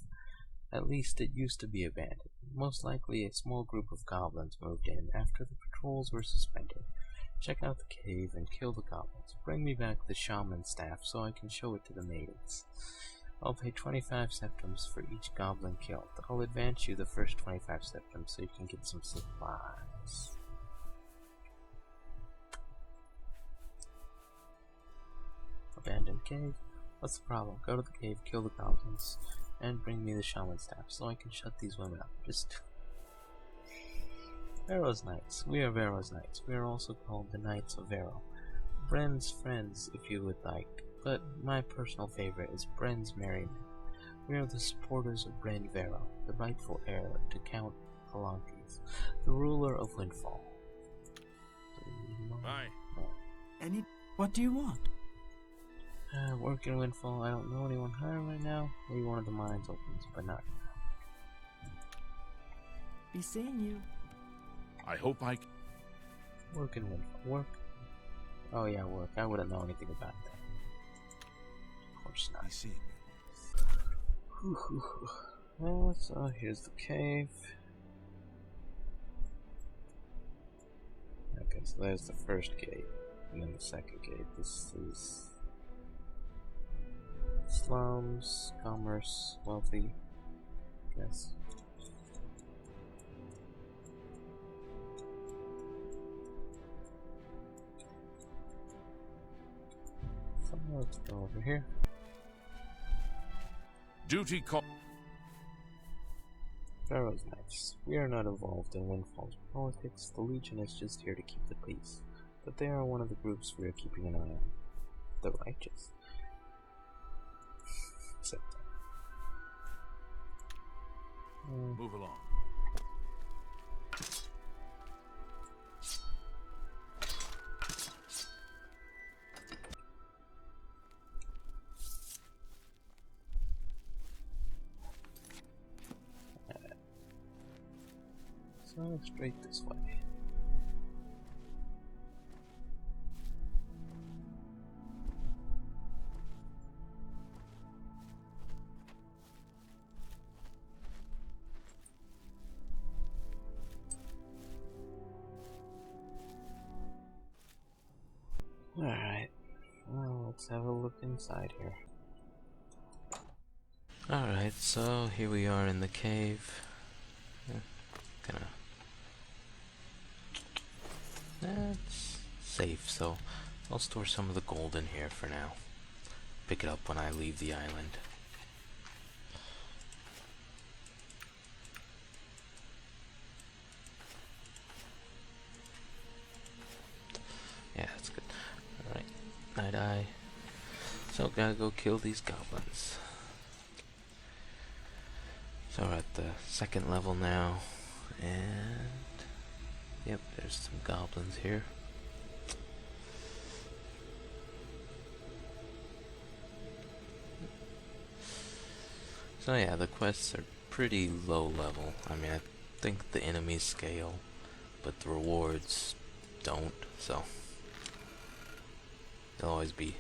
[SPEAKER 1] At least it used to be abandoned. Most likely a small group of goblins moved in after the patrols were suspended. Check out the cave and kill the goblins. Bring me back the shaman staff so I can show it to the maidens. I'll pay 25 septums for each goblin killed. I'll advance you the first 25 septums so you can get some supplies. Abandoned cave? What's the problem? Go to the cave, kill the goblins, and bring me the shaman staff so I can shut these women up. Just... Varo's Knights. We are Varo's Knights. We are also called the Knights of Varo. Brend's friends, if you would like, but my personal favorite is Brend's merrymen. We are the supporters of Brend Varo, the rightful heir to Count Palantes, the ruler of Windfall.
[SPEAKER 4] Hi.
[SPEAKER 7] What do you want?
[SPEAKER 1] Work in Windfall. I don't know anyone hiring right now. Maybe one of the mines opens, but not now.
[SPEAKER 7] Be seeing you.
[SPEAKER 4] I hope I...
[SPEAKER 1] Work in Windfall. Work? Oh yeah, work. I wouldn't know anything about that. Of course not.
[SPEAKER 4] I see.
[SPEAKER 1] Well, so here's the cave. Okay, so there's the first gate, and then the second gate. This is slums, commerce, wealthy, yes. So let's go over here.
[SPEAKER 4] Duty call.
[SPEAKER 1] Varo's Knights. dwarfs. We are not involved in Windfall's politics. The Legion is just here to keep the peace. But they are one of the groups we are keeping an eye on. The righteous. Except
[SPEAKER 4] Move along.
[SPEAKER 1] so straight this way. Alright, well, let's have a look inside here. Alright, so here we are in the cave. That's safe, so I'll store some of the gold in here for now. Pick it up when I leave the island. Yeah, that's good. Alright, night-eye. So, gotta go kill these goblins. So we're at the second level now, and yep, there's some goblins here. So yeah, the quests are pretty low level. I mean, I think the enemies scale, but the rewards don't, so they'll always be,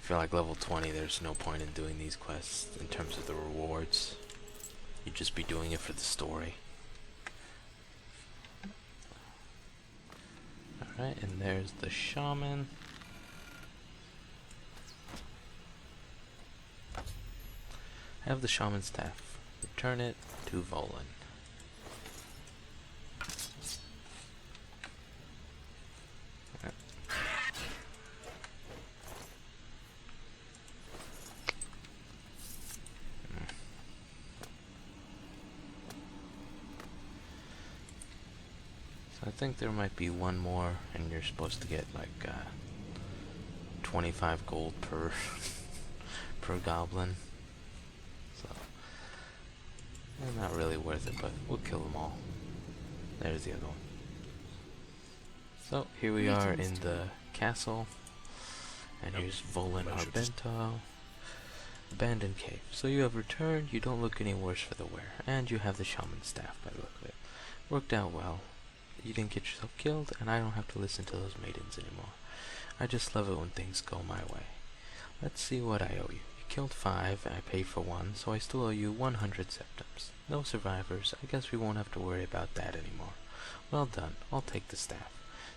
[SPEAKER 1] if you're like level 20, there's no point in doing these quests in terms of the rewards. You'd just be doing it for the story. Alright, and there's the shaman. Have the shaman staff. Return it to Volan. I think there might be one more, and you're supposed to get like 25 gold per per goblin. So not really worth it, but we'll kill them all. There's the other one. So here we are in the castle, and here's Volan Arbento. Abandoned cave. So you have returned. You don't look any worse for the wear, and you have the shaman staff by the look of it. Worked out well. You didn't get yourself killed, and I don't have to listen to those maidens anymore. I just love it when things go my way. Let's see what I owe you. You killed 5, and I paid for 1, so I still owe you 100 septums. No survivors. I guess we won't have to worry about that anymore. Well done. I'll take the staff.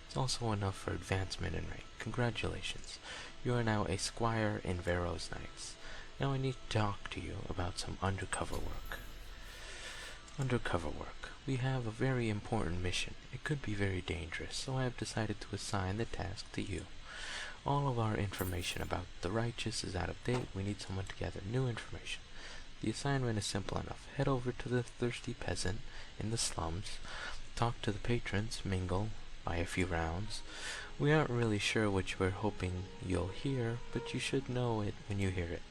[SPEAKER 1] It's also enough for advancement in rank. Congratulations. You are now a squire in Varo's Knights. Now I need to talk to you about some undercover work. Undercover work. We have a very important mission. It could be very dangerous, so I have decided to assign the task to you. All of our information about the righteous is out of date. We need someone to gather new information. The assignment is simple enough. Head over to the thirsty peasant in the slums, talk to the patrons, mingle, buy a few rounds. We aren't really sure what you are hoping you'll hear, but you should know it when you hear it.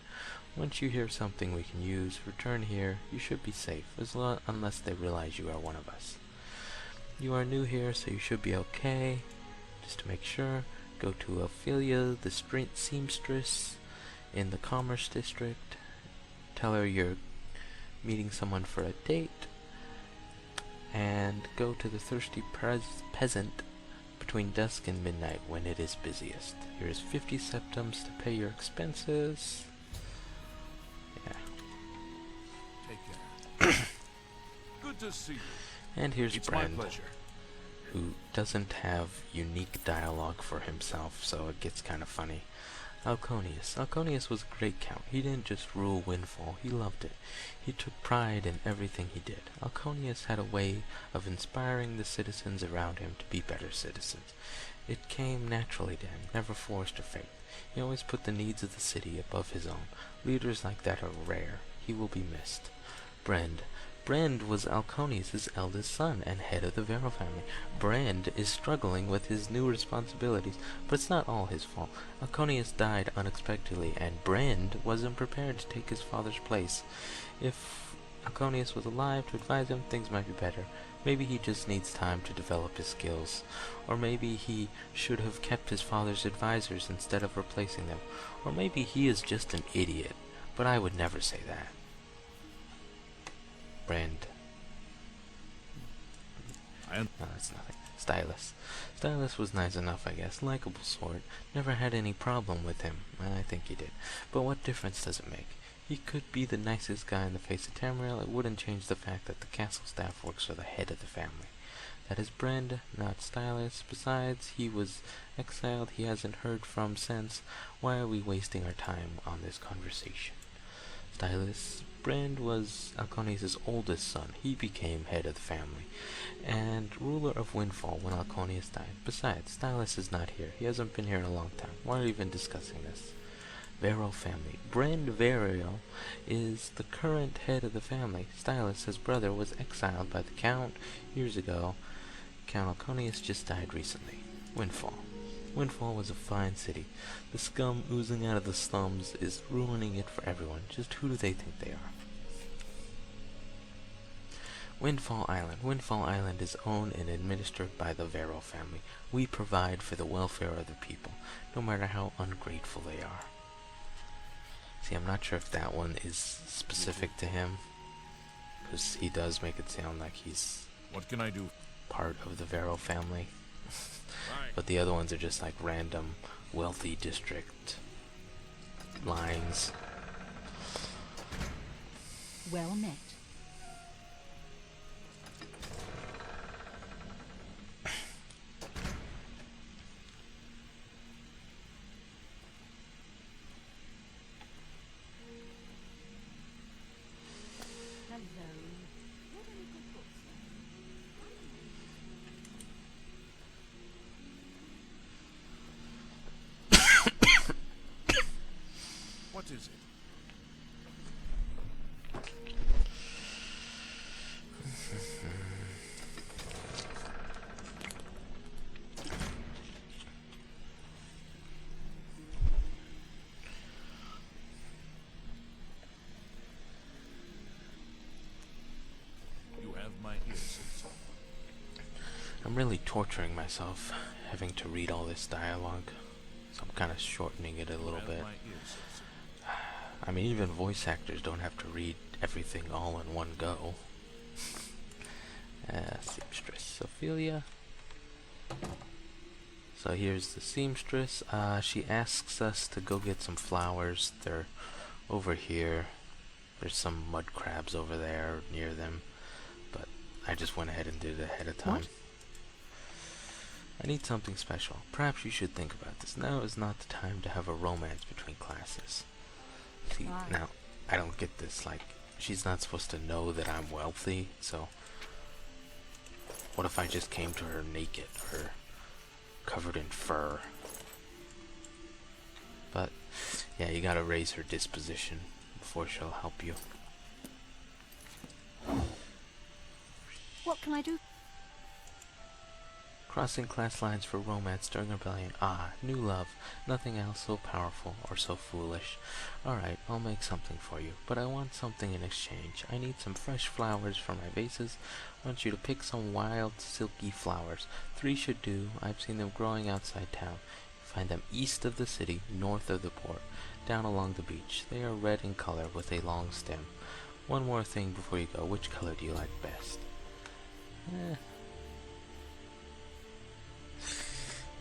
[SPEAKER 1] Once you hear something we can use, return here. You should be safe, unless they realize you are one of us. You are new here, so you should be okay. Just to make sure, go to Ophelia, the street seamstress in the Commerce District. Tell her you're meeting someone for a date. And go to the thirsty peasant between dusk and midnight when it is busiest. Here is 50 septums to pay your expenses.
[SPEAKER 4] Good to see you.
[SPEAKER 1] And here's
[SPEAKER 4] It's my
[SPEAKER 1] Brend,
[SPEAKER 4] pleasure.
[SPEAKER 1] who doesn't have unique dialogue for himself, so it gets kind of funny. Alconius was a great count. He didn't just rule Windfall, he loved it. He took pride in everything he did. Alconius had a way of inspiring the citizens around him to be better citizens. It came naturally to him, never forced or faked. He always put the needs of the city above his own. Leaders like that are rare. He will be missed. Brend, Brend was Alconius' eldest son and head of the Varo family. Brend is struggling with his new responsibilities, but it's not all his fault. Alconius died unexpectedly, and Brend wasn't prepared to take his father's place. If Alconius was alive to advise him, things might be better. Maybe he just needs time to develop his skills. Or maybe he should have kept his father's advisors instead of replacing them. Or maybe he is just an idiot. But I would never say that. Brend. No, that's nothing. Stylus. Stylus was nice enough, I guess. Likeable sort. Never had any problem with him. I think he did. But what difference does it make? He could be the nicest guy in the face of Tamriel. It wouldn't change the fact that the castle staff works for the head of the family. That is Brend, not Stylus. Besides, he was exiled. He hasn't heard from since. Why are we wasting our time on this conversation? Stylus. Brend was Alconius' oldest son. He became head of the family and ruler of Windfall when Alconius died. Besides, Stylus is not here. He hasn't been here in a long time. Why are we even discussing this? Varo family. Brend Varo is the current head of the family. Stylus, his brother, was exiled by the Count years ago. Count Alconius just died recently. Windfall. Windfall was a fine city. The scum oozing out of the slums is ruining it for everyone. Just who do they think they are? Windfall Island. Windfall Island is owned and administered by the Varo family. We provide for the welfare of the people, no matter how ungrateful they are. See, I'm not sure if that one is specific to him, because he does make it sound like he's
[SPEAKER 4] What can I do?
[SPEAKER 1] part of the Varo family.
[SPEAKER 4] Right.
[SPEAKER 1] But the other ones are just like random wealthy district lines.
[SPEAKER 3] Well met.
[SPEAKER 4] What is it? You have my ear, citizen.
[SPEAKER 1] I'm really torturing myself having to read all this dialogue, so I'm kind of shortening it a little bit.
[SPEAKER 4] My ear, citizen.
[SPEAKER 1] I mean, even voice actors don't have to read everything all in one go. Seamstress Ophelia. So here's the seamstress. She asks us to go get some flowers. They're over here. There's some mud crabs over there near them, but I just went ahead and did it ahead of time.
[SPEAKER 3] What?
[SPEAKER 1] I need something special. Perhaps you should think about this. Now is not the time to have a romance between classes. See,
[SPEAKER 3] Why?
[SPEAKER 1] now, I don't get this. Like, she's not supposed to know that I'm wealthy, so what if I just came to her naked or covered in fur? But, yeah, you gotta raise her disposition before she'll help you.
[SPEAKER 3] What can I do?
[SPEAKER 1] Crossing class lines for romance during rebellion. Ah, new love. Nothing else so powerful or so foolish. Alright, I'll make something for you, but I want something in exchange. I need some fresh flowers for my vases. I want you to pick some wild, silky flowers. 3 should do. I've seen them growing outside town. You find them east of the city, north of the port, down along the beach. They are red in color with a long stem. One more thing before you go. Which color do you like best?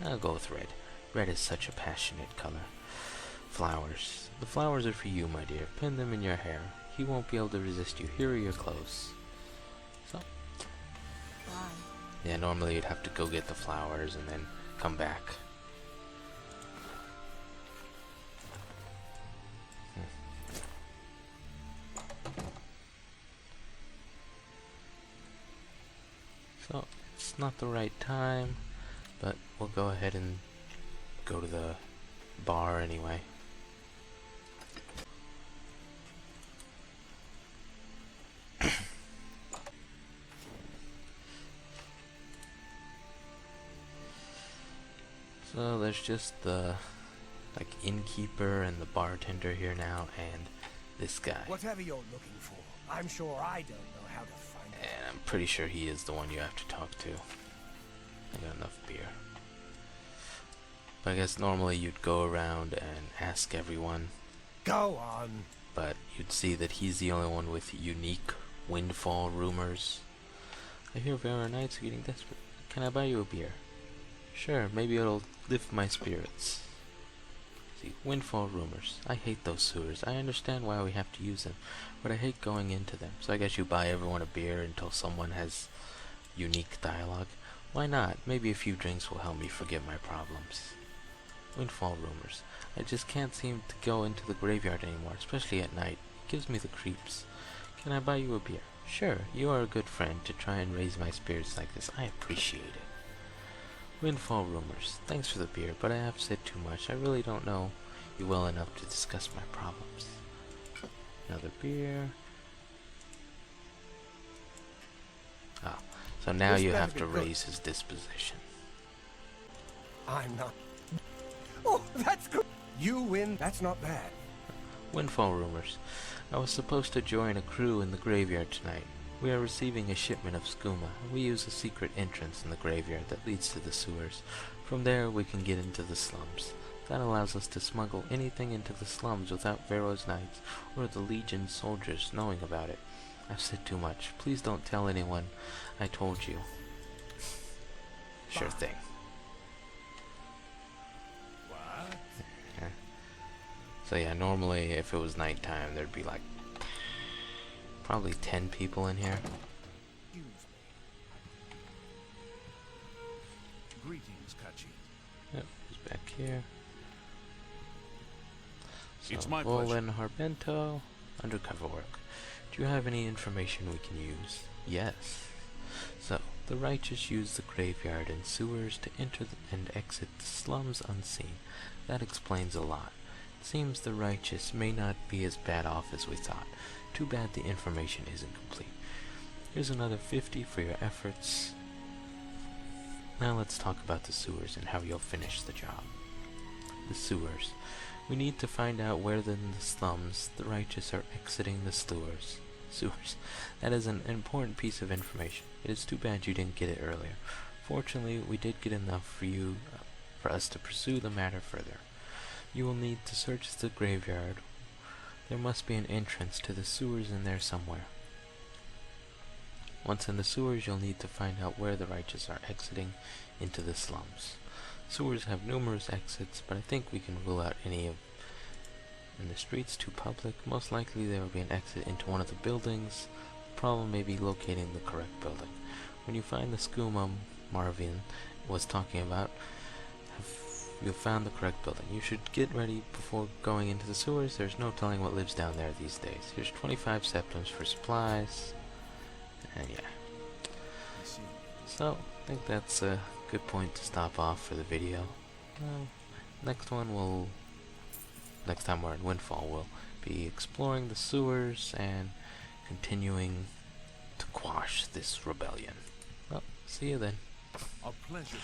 [SPEAKER 1] I'll go with red. Red is such a passionate color. Flowers. The flowers are for you, my dear. Pin them in your hair. He won't be able to resist you. Here are your clothes. So.
[SPEAKER 3] Why?
[SPEAKER 1] Yeah, normally you'd have to go get the flowers and then come back. So, it's not the right time, but we'll go ahead and go to the bar anyway. So there's just the like innkeeper and the bartender here now, and this guy.
[SPEAKER 6] Whatever you're looking for, I'm sure I don't know how to find it.
[SPEAKER 1] And I'm pretty sure he is the one you have to talk to. I got enough beer. But I guess normally you'd go around and ask everyone,
[SPEAKER 6] Go on.
[SPEAKER 1] but you'd see that he's the only one with unique Windfall rumors. I hear Varo Knights are getting desperate. Can I buy you a beer? Sure, maybe it'll lift my spirits. See, Windfall rumors. I hate those sewers. I understand why we have to use them, but I hate going into them. So I guess you buy everyone a beer until someone has unique dialogue. Why not? Maybe a few drinks will help me forget my problems. Windfall rumors. I just can't seem to go into the graveyard anymore, especially at night. It gives me the creeps. Can I buy you a beer? Sure, you are a good friend to try and raise my spirits like this. I appreciate it. Windfall rumors. Thanks for the beer, but I have said too much. I really don't know you well enough to discuss my problems. Another beer. Ah, so now
[SPEAKER 6] This
[SPEAKER 1] you
[SPEAKER 6] better
[SPEAKER 1] have
[SPEAKER 6] be
[SPEAKER 1] to
[SPEAKER 6] good.
[SPEAKER 1] raise his disposition.
[SPEAKER 6] I'm not. Oh, that's good. You win. That's not bad.
[SPEAKER 1] Windfall rumors. I was supposed to join a crew in the graveyard tonight. We are receiving a shipment of skooma. We use a secret entrance in the graveyard that leads to the sewers. From there we can get into the slums. That allows us to smuggle anything into the slums without Varo's Knights or the Legion soldiers knowing about it. I've said too much. Please don't tell anyone I told you. Sure thing.
[SPEAKER 4] What?
[SPEAKER 1] So yeah, normally if it was nighttime there'd be like probably 10 people in here.
[SPEAKER 6] Use me.
[SPEAKER 4] Greetings, Kachi.
[SPEAKER 1] Yep, he's back here. So,
[SPEAKER 4] It's my pleasure.
[SPEAKER 1] Olin Harbento, undercover work. Do you have any information we can use? Yes. So, the righteous use the graveyard and sewers to enter and exit the slums unseen. That explains a lot. It seems the righteous may not be as bad off as we thought. Too bad the information isn't complete. Here's another 50 for your efforts. Now let's talk about the sewers and how you'll finish the job. The sewers. We need to find out where in the slums the righteous are exiting the sewers. That is an important piece of information. It is too bad you didn't get it earlier. Fortunately, we did get enough for us to pursue the matter further. You will need to search the graveyard. There must be an entrance to the sewers in there somewhere. Once in the sewers, you'll need to find out where the righteous are exiting into the slums. Sewers have numerous exits, but I think we can rule out any of in the streets too public. Most likely there will be an exit into one of the buildings. The problem may be locating the correct building. When you find the skooma Marvin was talking about, you've found the correct building. You should get ready before going into the sewers. There's no telling what lives down there these days. Here's 25 septims for supplies. And yeah. So, I think that's a good point to stop off for the video. Next time we're in Windfall, we'll be exploring the sewers and continuing to quash this rebellion. Well, see you then.
[SPEAKER 4] A pleasure.